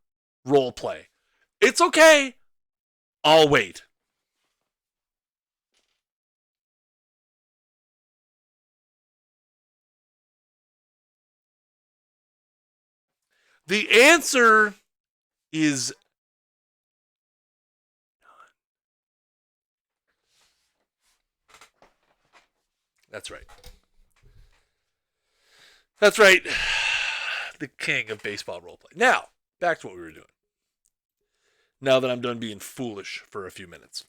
roleplay? It's okay. I'll wait. The answer is That's right. That's right. The king of baseball roleplay. Now, back to what we were doing. Now that I'm done being foolish for a few minutes.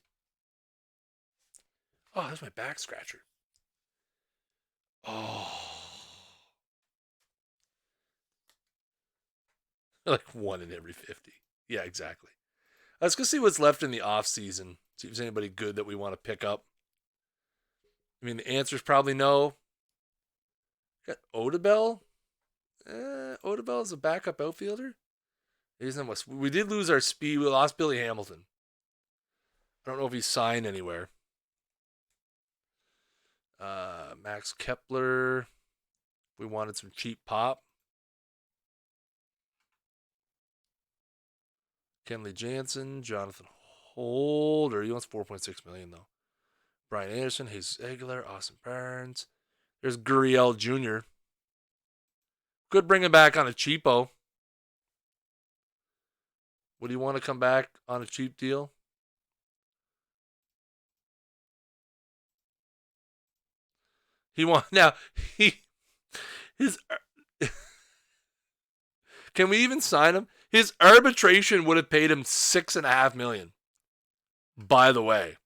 Oh, that's my back scratcher. Oh. Like 1 in every 50. Yeah, exactly. Let's go see what's left in the offseason. See if there's anybody good that we want to pick up. I mean, the answer is probably no. Got Odubel. Odubel is a backup outfielder. We did lose our speed. We lost Billy Hamilton. I don't know if he's signed anywhere. Max Kepler. We wanted some cheap pop. Kenley Jansen, Jonathan Holder. He wants $4.6 million though. Brian Anderson, Jesus Aguilar, Austin Barnes. There's Gurriel Jr. Could bring him back on a cheapo. Would you want to come back on a cheap deal? His can we even sign him? His arbitration would have paid him $6.5 million. By the way.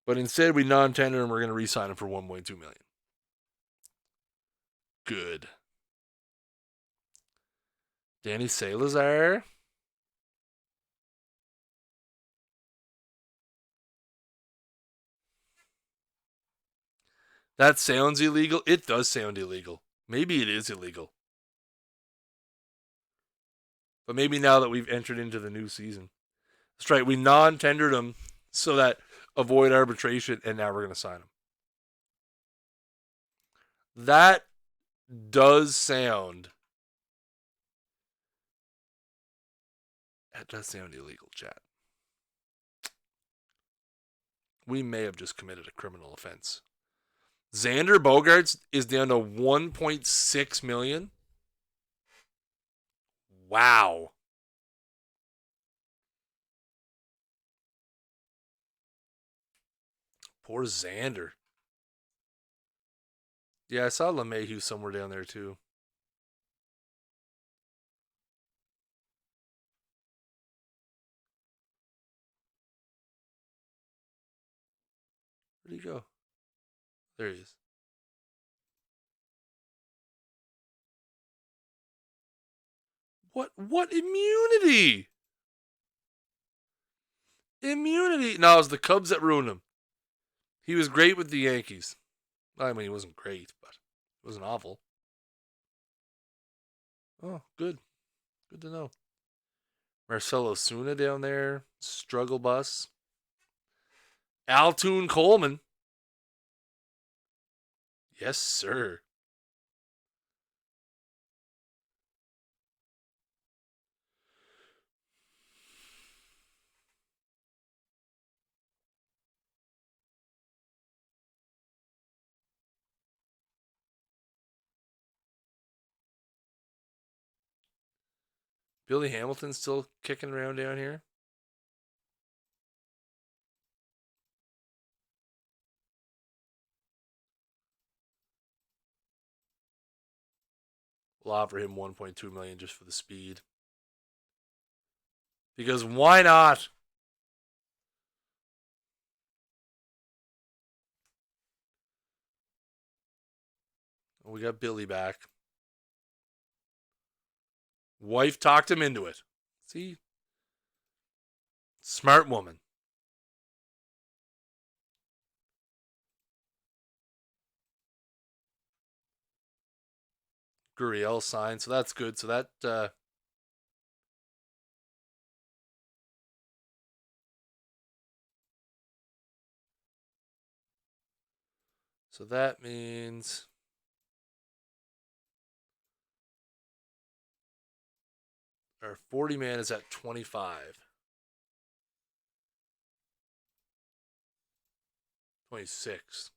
But instead we non-tender him. We're going to re-sign him for $1.2 million. Good. Danny Salazar. That sounds illegal. It does sound illegal. Maybe it is illegal. But maybe now that we've entered into the new season. That's right. We non-tendered him so that avoid arbitration, and now we're going to sign him. That does sound illegal, chat. We may have just committed a criminal offense. Xander Bogaerts is down to $1.6 million. Wow. Poor Xander. Yeah, I saw LeMahieu somewhere down there too. Where'd he go? There he is. What immunity? Immunity. No, it was the Cubs that ruined him. He was great with the Yankees. I mean, he wasn't great, but it wasn't awful. Oh, good. Good to know. Marcelo Suna down there. Struggle bus. Altoon Coleman. Yes, sir. Billy Hamilton's still kicking around down here. We'll offer him $1.2 million just for the speed. Because why not? We got Billy back. Wife talked him into it. See? Smart woman. Gurriel signed, so that's good. So that means our 40 man is at 25. 26.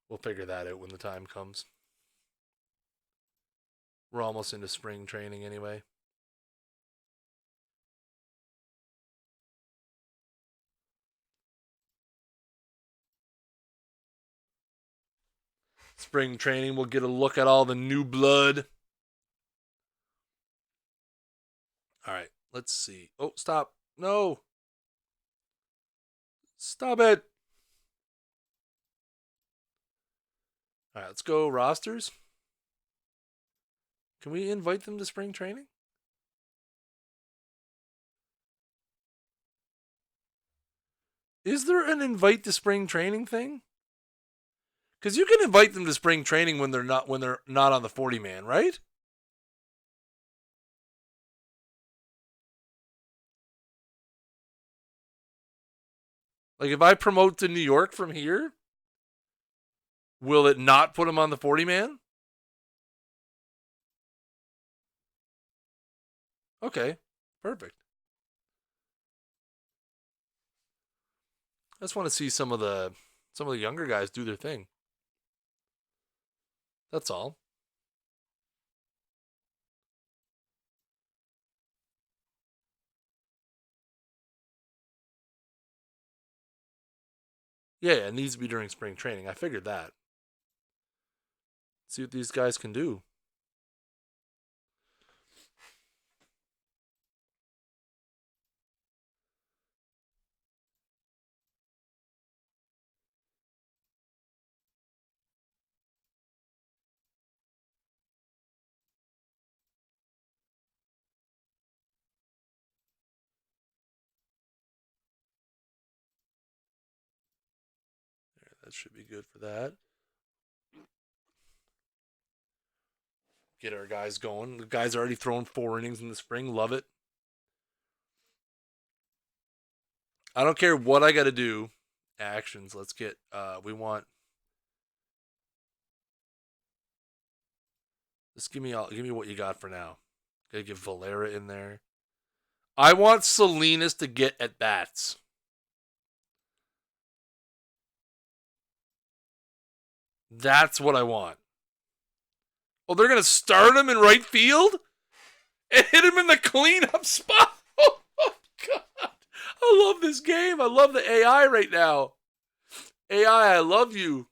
We'll figure that out when the time comes. We're almost into spring training anyway. Spring training, we'll get a look at all the new blood. All right, let's see. Oh, stop. No. Stop it. All right, let's go rosters. Can we invite them to spring training? Is there an invite to spring training thing? Because you can invite them to spring training when they're not on the 40 man, right? Like if I promote to New York from here, will it not put them on the 40 man? Okay, perfect. I just want to see some of the younger guys do their thing. That's all. Yeah, it needs to be during spring training. I figured that. See what these guys can do. That should be good for that. Get our guys going. The guys already thrown 4 innings in the spring. Love it. I don't care what I got to do. Actions. Let's get. We want. Just give me what you got for now. Gotta get Valera in there. I want Salinas to get at bats. That's what I want. Oh, they're gonna start him in right field and hit him in the cleanup spot. Oh God! I love this game. I love the AI right now. AI, I love you.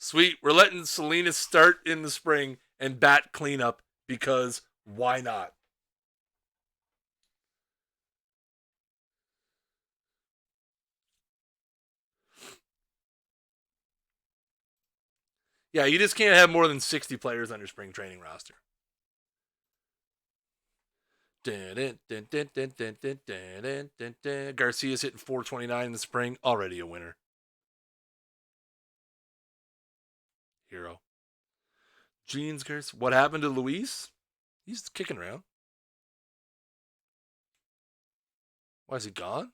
Sweet. We're letting Salinas start in the spring and bat cleanup because why not? Yeah, you just can't have more than 60 players on your spring training roster. Garcia's hitting 429 in the spring. Already a winner. Hero. Jeans Garcia. What happened to Luis? He's kicking around. Why is he gone?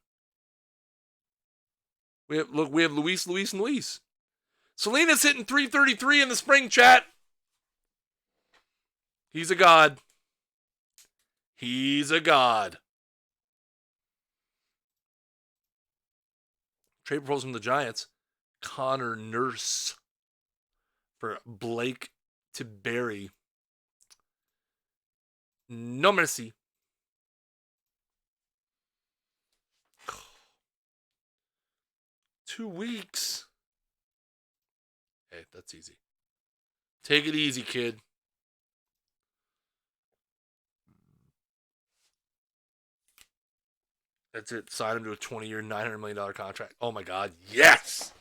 We have Luis, and Luis. Salinas hitting 333 in the spring, chat. He's a god. He's a god. Trade proposal from the Giants. Connor Nurse for Blake to Barry. No mercy. Two weeks. Hey, that's easy. Take it easy, kid. That's it. Sign him to a 20-year, $900 million contract. Oh, my God. Yes!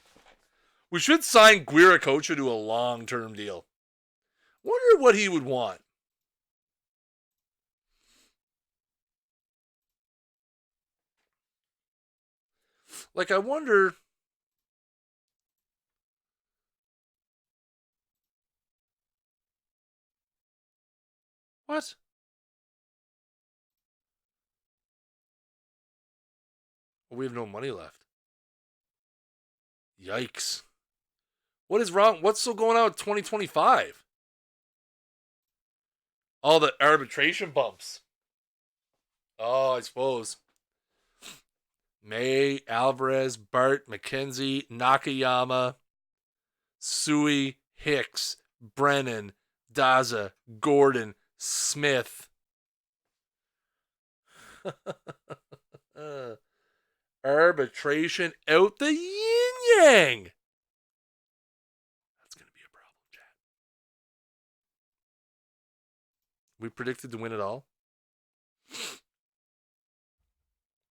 We should sign Guiracocha to a long-term deal. Wonder what he would want. Like, I wonder What? We have no money left. Yikes. What is wrong? What's still going on with 2025? All the arbitration bumps. Oh, I suppose. May, Alvarez, Bart, McKenzie, Nakayama, Sui, Hicks, Brennan, Daza, Gordon, Smith. Arbitration out the yin yang. That's going to be a problem, Chad. We predicted to win it all.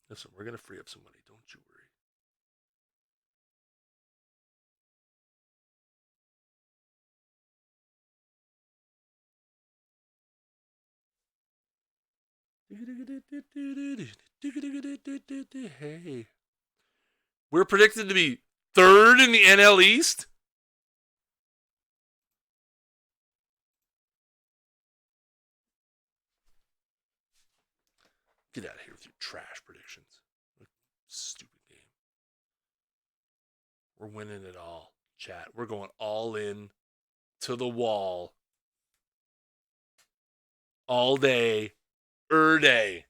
Listen, we're going to free up some money. Don't you worry. Hey. We're predicted to be third in the NL East? Get out of here with your trash predictions. Stupid game. We're winning it all, chat. We're going all in to the wall. All day. Day.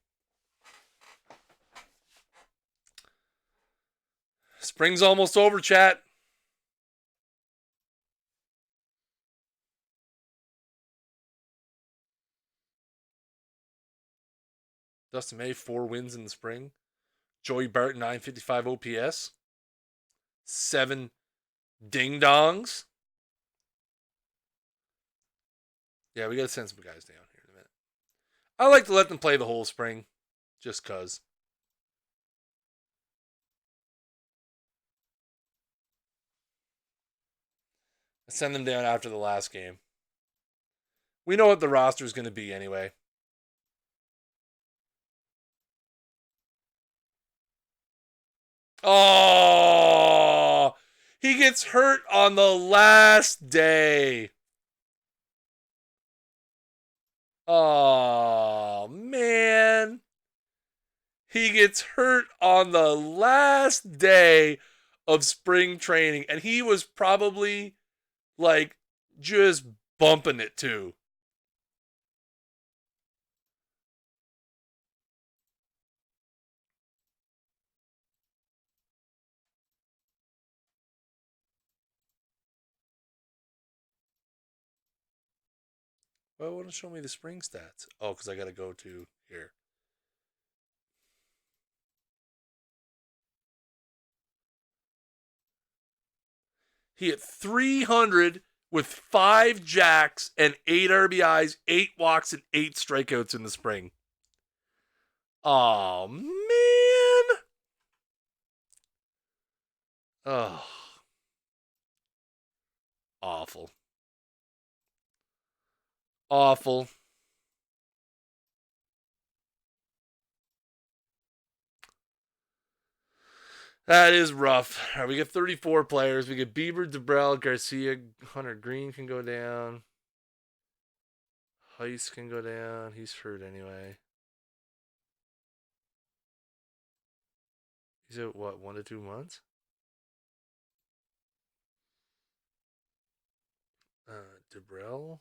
Spring's almost over, chat. Dustin May, 4 wins in the spring. Joey Bart, 955 OPS. 7 ding-dongs. Yeah, we got to send some guys down here in a minute. I like to let them play the whole spring, just because. I send them down after the last game. We know what the roster is going to be anyway. Oh, he gets hurt on the last day. Oh, man. He gets hurt on the last day of spring training, and he was probably like just bumping it too. Well, it wouldn't show me the spring stats. Oh, because I got to go to here. He hit 300 with 5 jacks and 8 RBIs, 8 walks, and 8 strikeouts in the spring. Oh, man. Oh. Awful. Awful. That is rough. All right, we get 34 players. We get Bieber, DeBrell, Garcia, Hunter Green can go down. Heist can go down. He's hurt anyway. He's out, what, 1 to 2 months? DeBrell?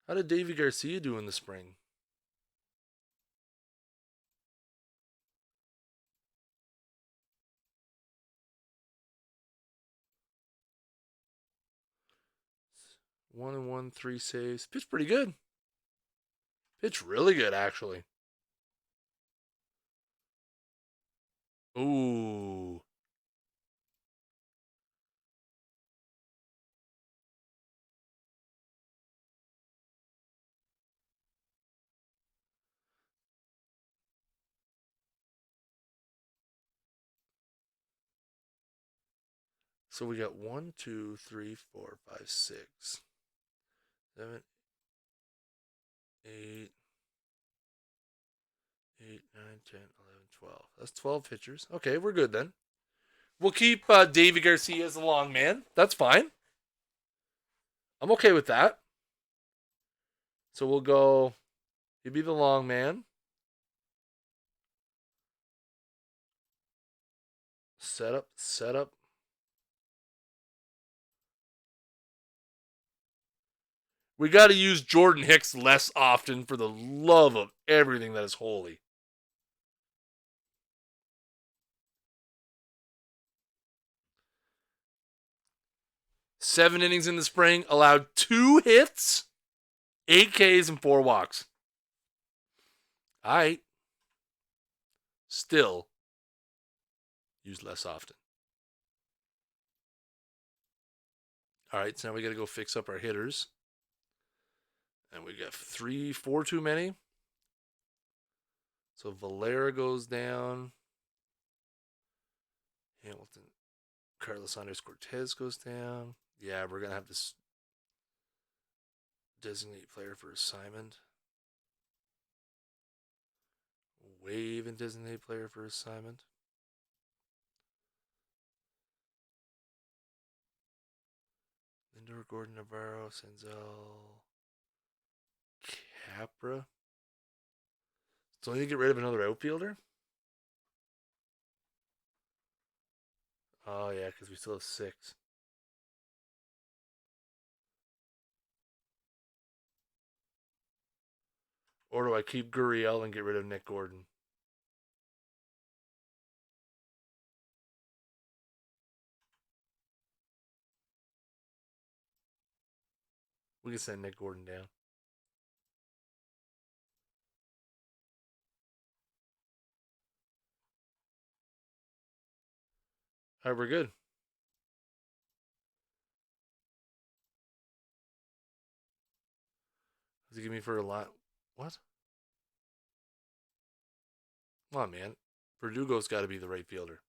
How did Davey Garcia do in the spring? One and 1, 3 saves. Pitched pretty good. Pitched really good, actually. Ooh. So we got 1, 2, 3, 4, 5, 6, 7, 8, 8, 9, 10, 11, 12. That's 12 pitchers. Okay, we're good then. We'll keep Davey Garcia as the long man. That's fine. I'm okay with that. So we'll go. You be the long man. Setup, setup. We got to use Jordan Hicks less often for the love of everything that is holy. 7 innings in the spring, allowed 2 hits, 8 Ks, and 4 walks. All right. Still, use less often. All right, so now we got to go fix up our hitters. And we got 4 too many. So Valera goes down. Hamilton, Carlos Andres Cortez goes down. Yeah, we're going to have this designate player for assignment. Wave and designate player for assignment. Lindor, Gordon, Navarro, Senzel, Capra. So I need to get rid of another outfielder? Oh, yeah, because we still have 6. Or do I keep Gurriel and get rid of Nick Gordon? We can send Nick Gordon down. All right, we're good. Does he give me for a lot? What? Come on, man. Verdugo's got to be the right fielder.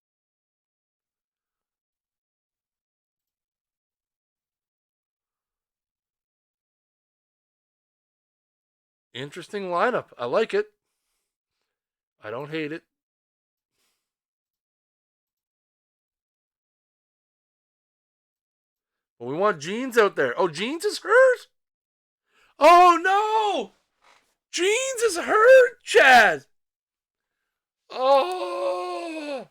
Interesting lineup. I like it. I don't hate it. But we want Jeans out there. Oh, Jeans is hurt? Oh, no! Jeans is hurt, Chad! Oh!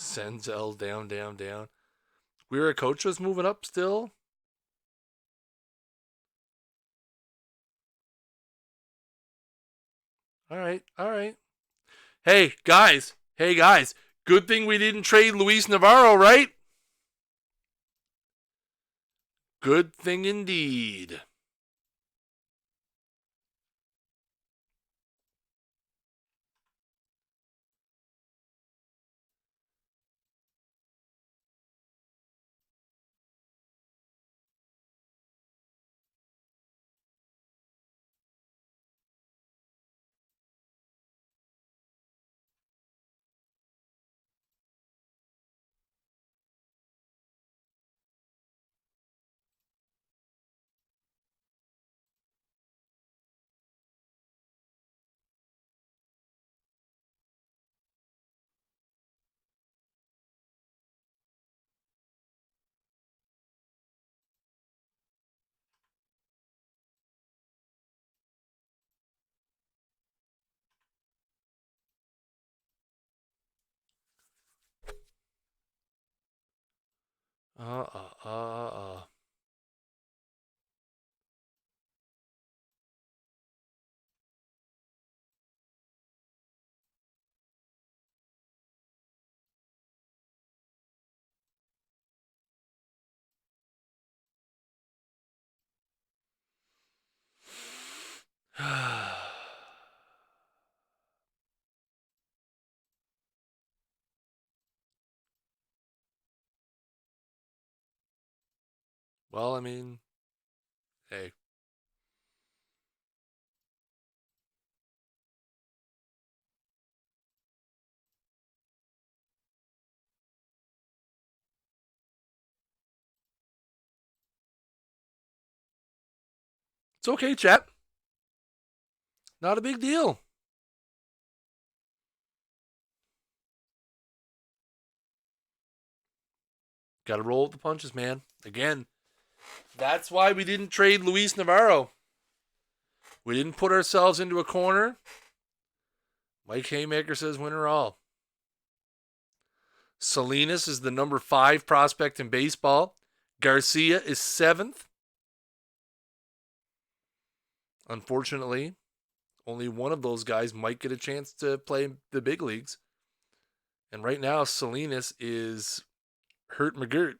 Senzel down, down, down. We're coach was moving up still. All right, all right. Hey guys, hey guys. Good thing we didn't trade Luis Navarro, right? Good thing indeed. Uh. Well, I mean, hey. It's okay, chat. Not a big deal. Got to roll with the punches, man. Again, that's why we didn't trade Luis Navarro. We didn't put ourselves into a corner. Mike Haymaker says winner all. Salinas is the number 5 prospect in baseball. Garcia is 7th. Unfortunately, only one of those guys might get a chance to play the big leagues. And right now, Salinas is hurt McGirt.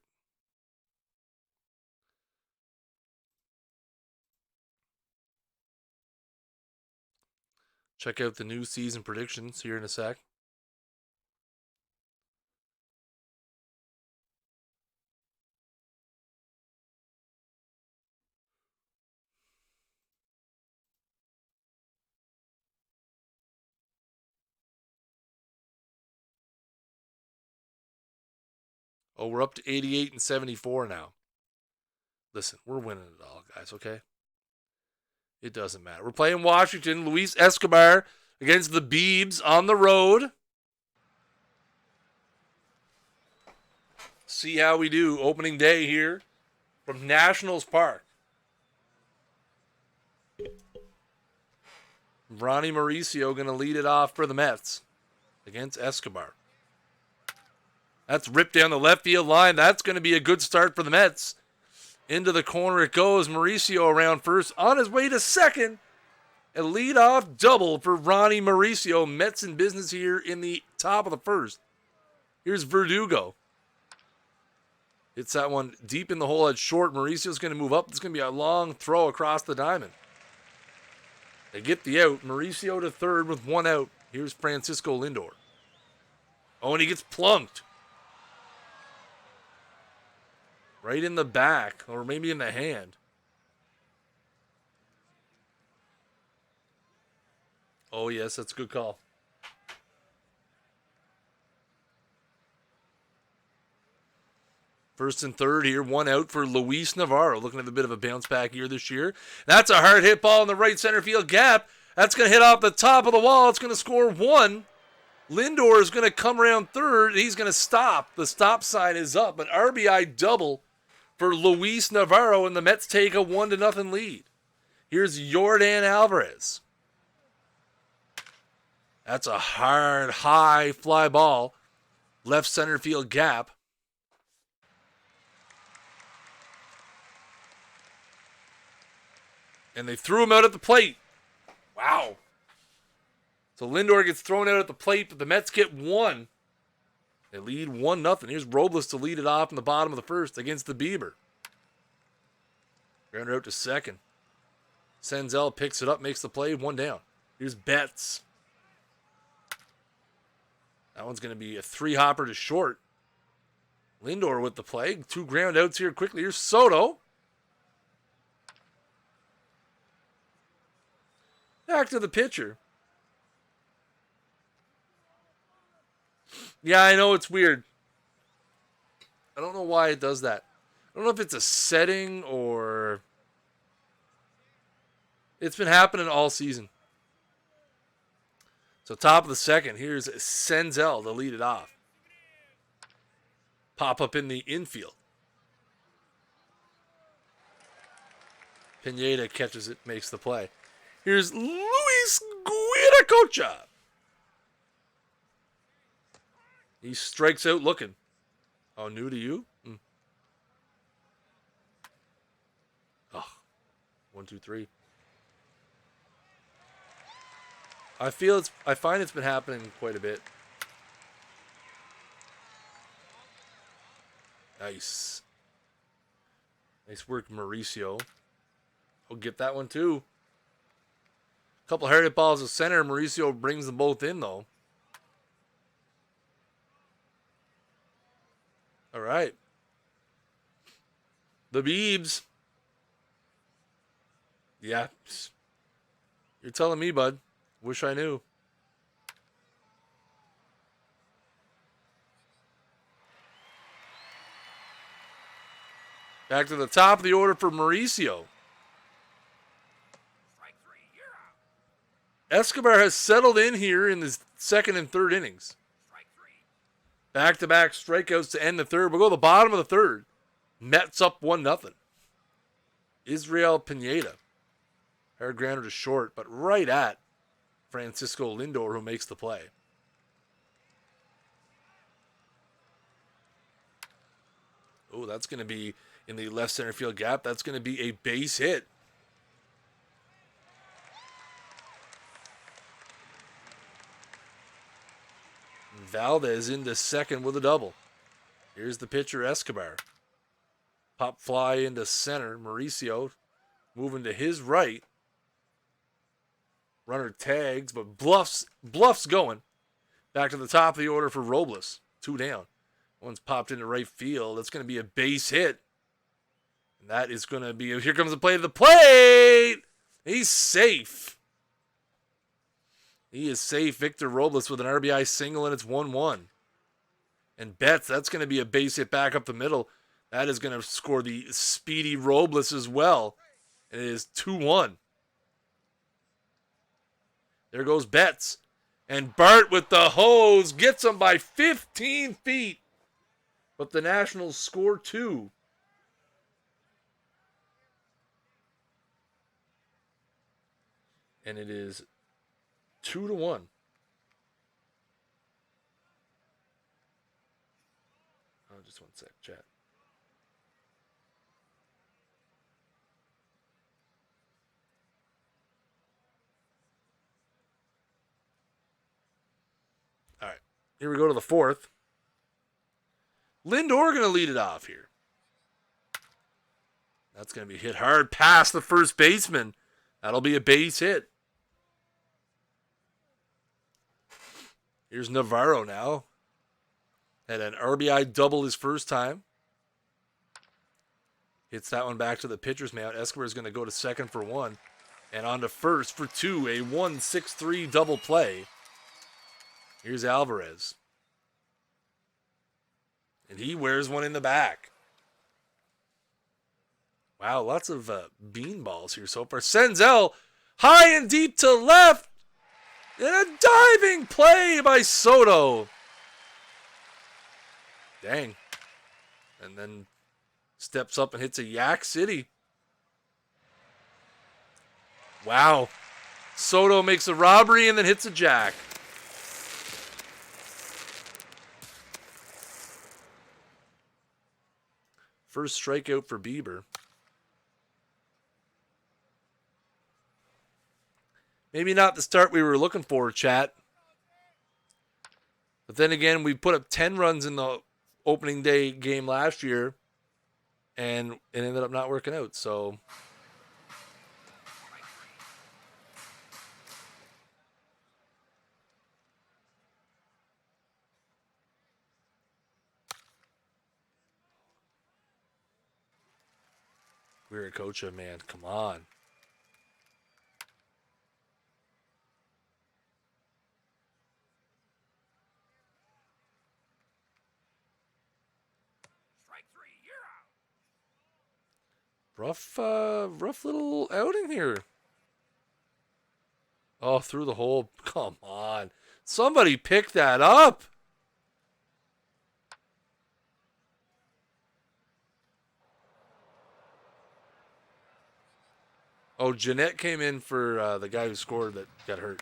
Check out the new season predictions here in a sec. Oh, we're up to 88 and 74 now. Listen, we're winning it all, guys, okay? It doesn't matter. We're playing Washington. Luis Escobar against the Beebs on the road. See how we do opening day here from Nationals Park. Ronnie Mauricio going to lead it off for the Mets against Escobar. That's ripped down the left field line. That's going to be a good start for the Mets. Into the corner it goes. Mauricio around first, on his way to second. A leadoff double for Ronnie Mauricio. Mets in business here in the top of the first. Here's Verdugo. Hits that one deep in the hole at short. Mauricio's going to move up. It's going to be a long throw across the diamond. They get the out. Mauricio to third with 1 out. Here's Francisco Lindor. Oh, and he gets plunked. Right in the back, or maybe in the hand. Oh, yes, that's a good call. First and third here, 1 out for Luis Navarro. Looking at a bit of a bounce back here this year. That's a hard hit ball in the right center field gap. That's going to hit off the top of the wall. It's going to score 1. Lindor is going to come around third. He's going to stop. The stop sign is up. An RBI double for Luis Navarro, and the Mets take a 1-0 lead. Here's Yordan Alvarez. That's a hard, high fly ball. Left center field gap. And they threw him out at the plate. Wow. So Lindor gets thrown out at the plate, but the Mets get 1. They lead 1-0. Here's Robles to lead it off in the bottom of the first against the Bieber. Grounder out to second. Senzel picks it up, makes the play, 1 down. Here's Betts. That one's going to be a 3-hopper to short. Lindor with the play. 2 ground outs here quickly. Here's Soto. Back to the pitcher. Yeah, I know it's weird. I don't know why it does that. I don't know if it's a setting or... It's been happening all season. So top of the second, here's Senzel to lead it off. Pop up in the infield. Pineda catches it, makes the play. Here's Luis Guiracocha. He strikes out looking. Oh, new to you? Oh, 1, 2, 3. I find it's been happening quite a bit. Nice. Nice work, Mauricio. I'll get that one too. A couple hard hit balls to center. Mauricio brings them both in, though. All right. The Beebs. Yeah. You're telling me, bud. Wish I knew. Back to the top of the order for Mauricio. Escobar has settled in here in the second and third innings. Back-to-back strikeouts to end the third. We'll go to the bottom of the third. Mets up 1-0. Israel Pineda. Hard grounder to short, but right at Francisco Lindor, who makes the play. Oh, that's going to be in the left center field gap. That's going to be a base hit. Valdez into second with a double. Here's the pitcher, Escobar. Pop fly into center. Mauricio moving to his right. Runner tags, but bluffs going. Back to the top of the order for Robles. 2 down. One's popped into right field. That's going to be a base hit. And that is going to be, here comes the play to the plate. He's safe. He is safe. Victor Robles with an RBI single, and it's 1-1. And Betts, that's going to be a base hit back up the middle. That is going to score the speedy Robles as well. And it is 2-1. There goes Betts. And Bart with the hose gets him by 15 feet. But the Nationals score 2. And it is 2-1. Oh, just one sec, chat. All right, here we go to the fourth. Lindor going to lead it off here. That's going to be hit hard past the first baseman. That'll be a base hit. Here's Navarro now. Had an RBI double his first time. Hits that one back to the pitcher's mound. Escobar is going to go to second for 1. And on to first for 2. A 1-6-3 double play. Here's Alvarez. And he wears one in the back. Wow, lots of beanballs here so far. Senzel, high and deep to left. And a diving play by Soto. Dang. And then steps up and hits a Yak City. Wow. Soto makes a robbery and then hits a jack. First strikeout for Bieber. Maybe not the start we were looking for, chat. But then again, we put up 10 runs in the opening day game last year, and it ended up not working out. So we're a coach, man. Come on. Rough little outing here. Oh, through the hole. Come on. Somebody pick that up. Oh, Jeanette came in for the guy who scored that got hurt.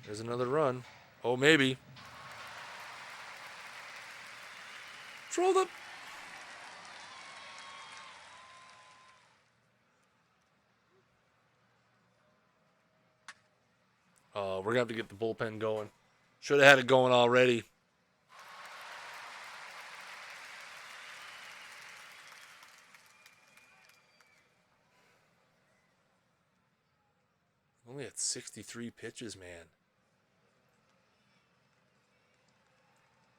There's another run. Oh, maybe. Trolled up. Oh, we're going to have to get the bullpen going. Should have had it going already. Only at 63 pitches, man.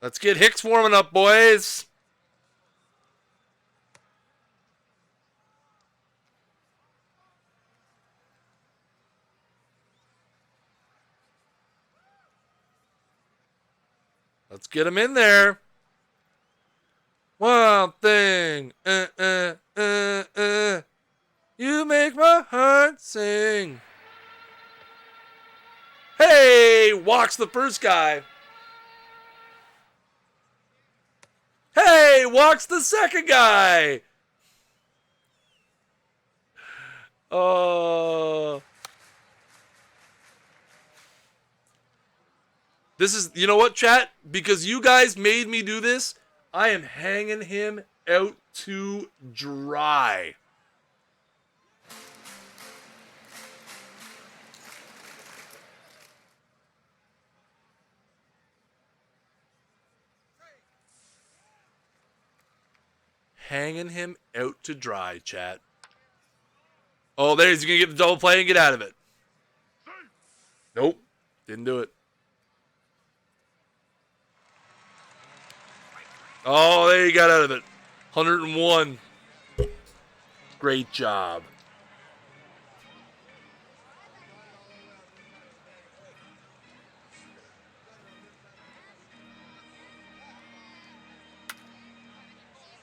Let's get Hicks warming up, boys. Let's get him in there. One thing. You make my heart sing. Hey, walks the first guy. Hey, walks the second guy. Oh. This is, you know what, chat? Because you guys made me do this, I am hanging him out to dry. Hanging him out to dry, chat. Oh, there he's going to get the double play and get out of it. Nope. Didn't do it. Oh, there he got out of it. 101. Great job.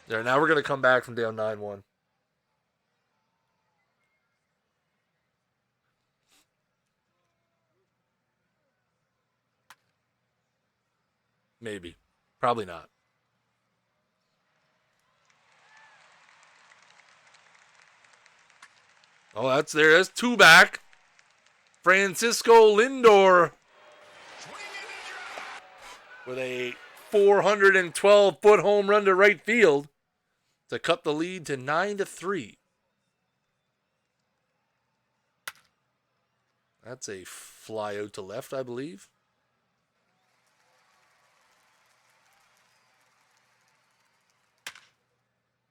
There, now we're going to come back from down 9-1. Maybe. Probably not. Oh, that's there. That's two back. Francisco Lindor with a 412-foot home run to right field to cut the lead to 9-3. That's a fly out to left, I believe.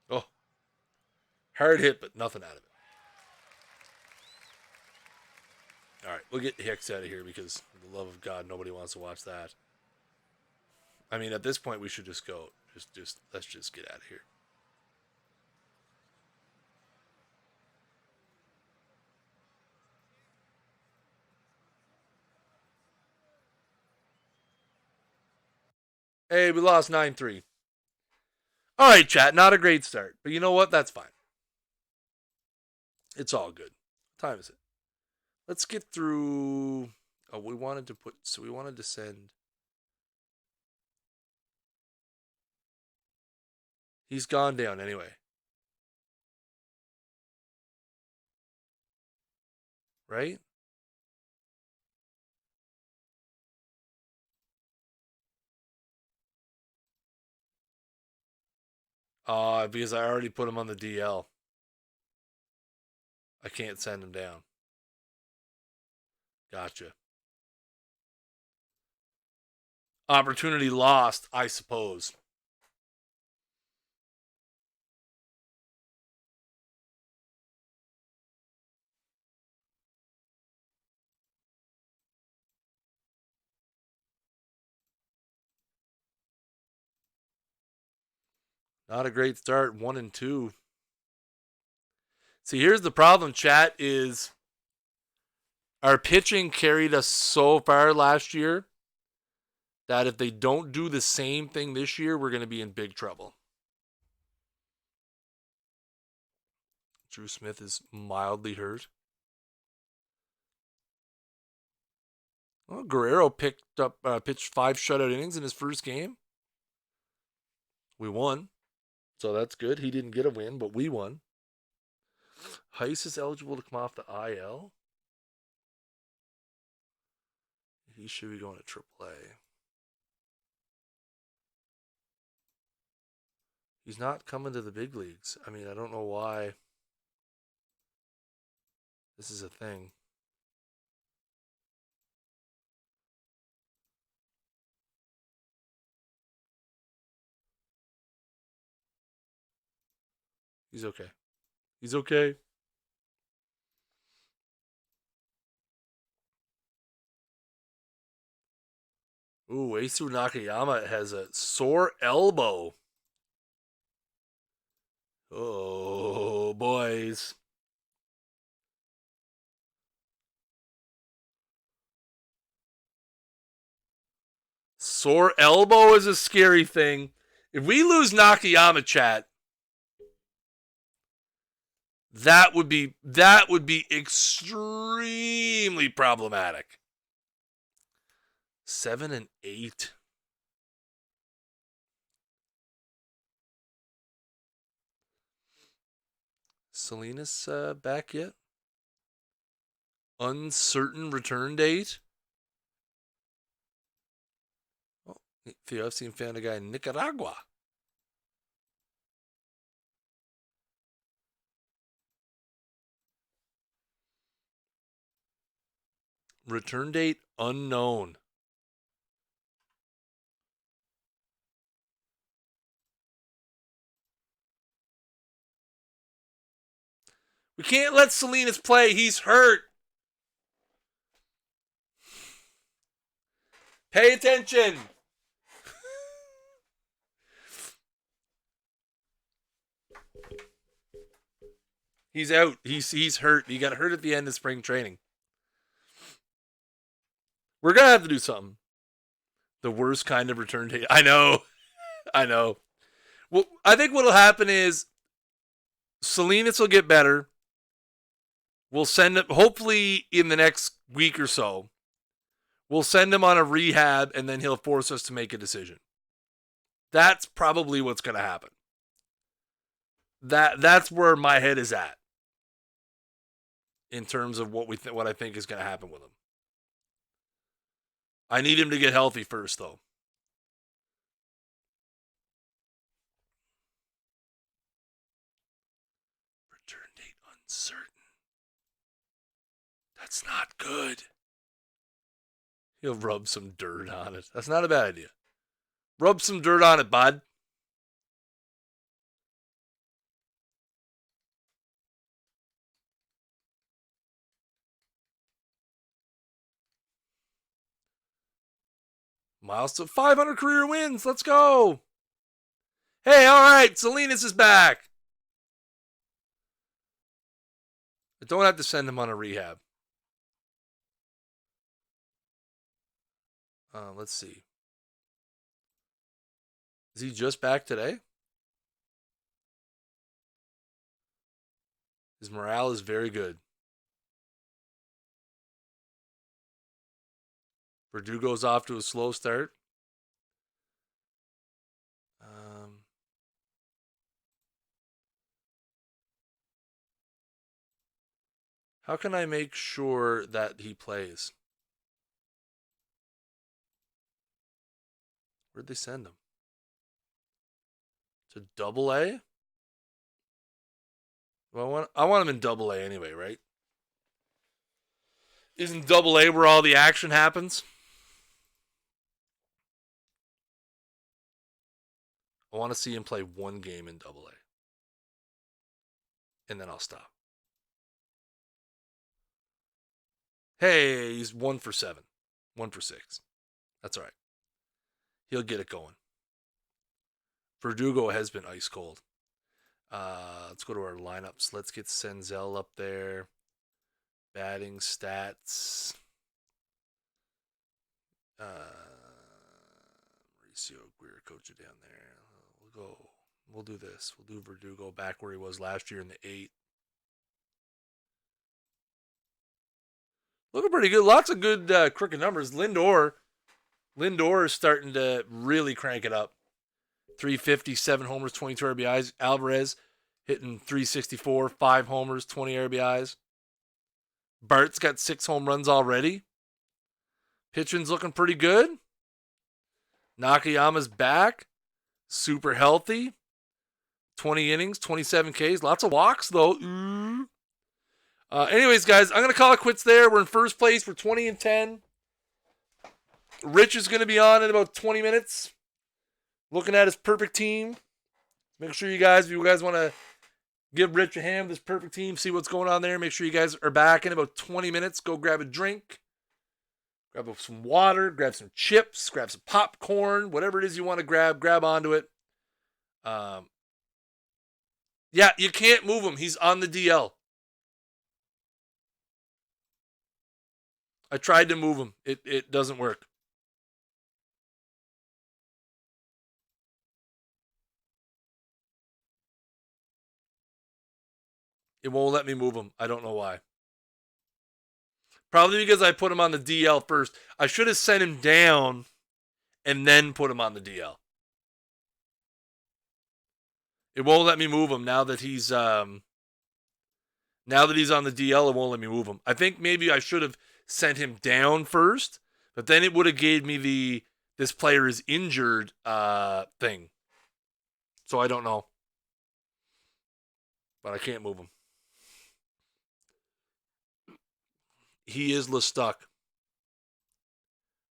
Oh, hard hit, but nothing out of it. All right, we'll get Hicks out of here because, for the love of God, nobody wants to watch that. I mean, at this point, we should just go. Let's just get out of here. Hey, we lost 9-3. All right, chat, not a great start. But you know what? That's fine. It's all good. What time is it? Let's get through. Oh, we wanted to send. He's gone down anyway. Right? Because I already put him on the DL. I can't send him down. Gotcha. Opportunity lost, I suppose. Not a great start. 1-2. See, here's the problem, chat, is our pitching carried us so far last year that if they don't do the same thing this year, we're going to be in big trouble. Drew Smith is mildly hurt. Well, Guerrero pitched 5 shutout innings in his first game. We won. So that's good. He didn't get a win, but we won. Heiss is eligible to come off the IL. He should be going to AAA. He's not coming to the big leagues. I mean, I don't know why this is a thing. He's okay. He's okay. Ooh, Eisu Nakayama has a sore elbow. Oh, boys. Sore elbow is a scary thing. If we lose Nakayama, chat, that would be extremely problematic. 7 and 8. Salinas back yet? Uncertain return date. Oh, Theo, I've seen fan a guy in Nicaragua. Return date unknown. We can't let Salinas play. He's hurt. Pay attention. He's out. He's hurt. He got hurt at the end of spring training. We're going to have to do something. The worst kind of return date. I know. Well, I think what'll happen is Salinas will get better. We'll send him, hopefully in the next week or so, we'll send him on a rehab and then he'll force us to make a decision. That's probably what's going to happen. That's where my head is at in terms of what I think is going to happen with him. I need him to get healthy first, though. Return date uncertain. That's not good. He'll rub some dirt on it. That's not a bad idea. Rub some dirt on it, bud. Milestone 500 career wins. Let's go. Hey, all right. Salinas is back. I don't have to send him on a rehab. Let's see. Is he just back today? His morale is very good. Verdugo's off to a slow start. How can I make sure that he plays? Where'd they send him? To Double A? Well, I want him in Double A anyway, right? Isn't Double A where all the action happens? I want to see him play one game in Double A. And then I'll stop. Hey, he's 1 for 7. 1 for 6. That's all right. He'll get it going. Verdugo has been ice cold. Let's go to our lineups. Let's get Senzel up there. Batting stats. Mauricio Guerra coach it down there. We'll do this. We'll do Verdugo back where he was last year in the 8. Looking pretty good. Lots of good crooked numbers. Lindor is starting to really crank it up. 350, 7 homers, 22 RBIs. Alvarez hitting 364, 5 homers, 20 RBIs. Bart's got 6 home runs already. Pitching's looking pretty good. Nakayama's back. Super healthy. 20 innings, 27 Ks. Lots of walks, though. Anyways, guys, I'm going to call it quits there. We're in first place. We're 20 and 10. Rich is going to be on in about 20 minutes. Looking at his perfect team. Make sure you guys, if you guys want to give Rich a hand with his perfect team, see what's going on there. Make sure you guys are back in about 20 minutes. Go grab a drink. Grab some water, grab some chips, grab some popcorn, whatever it is you want to grab onto it. Yeah, you can't move him. He's on the DL. I tried to move him. It doesn't work. It won't let me move him. I don't know why. Probably because I put him on the DL first. I should have sent him down and then put him on the DL. It won't let me move him now that he's on the DL. It won't let me move him. I think maybe I should have sent him down first, but then it would have gave me this player is injured thing. So I don't know, but I can't move him. He is stuck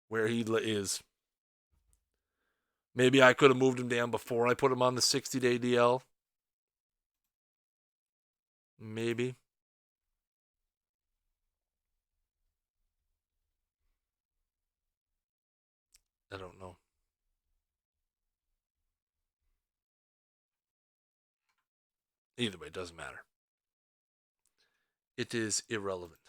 where he is. Maybe I could have moved him down before I put him on the 60-day DL. Maybe. I don't know. Either way, it doesn't matter. It is irrelevant.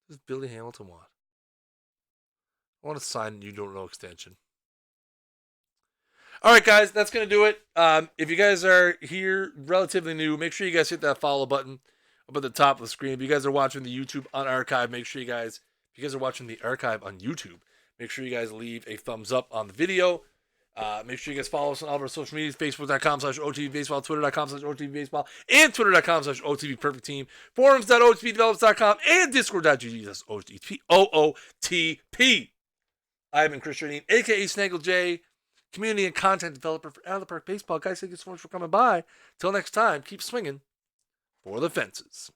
What does Billy Hamilton want? I want to sign You Don't Know extension. All right, guys, that's going to do it. If you guys are here relatively new, make sure you guys hit that follow button up at the top of the screen. If you guys are watching the YouTube on archive, make sure you guys, if you guys are watching the archive on YouTube, make sure you guys leave a thumbs up on the video. Make sure you guys follow us on all of our social medias, Facebook.com/OTVBaseball, Twitter.com/OTVBaseball, and Twitter.com/OTVPerfectTeam, forums.OTPdevelops.com, and Discord.gg/OOTP. I have been Chris Jardine, a.k.a. Snaggle J, community and content developer for Out of the Park Baseball. Guys, thank you so much for coming by. Till next time, keep swinging for the fences.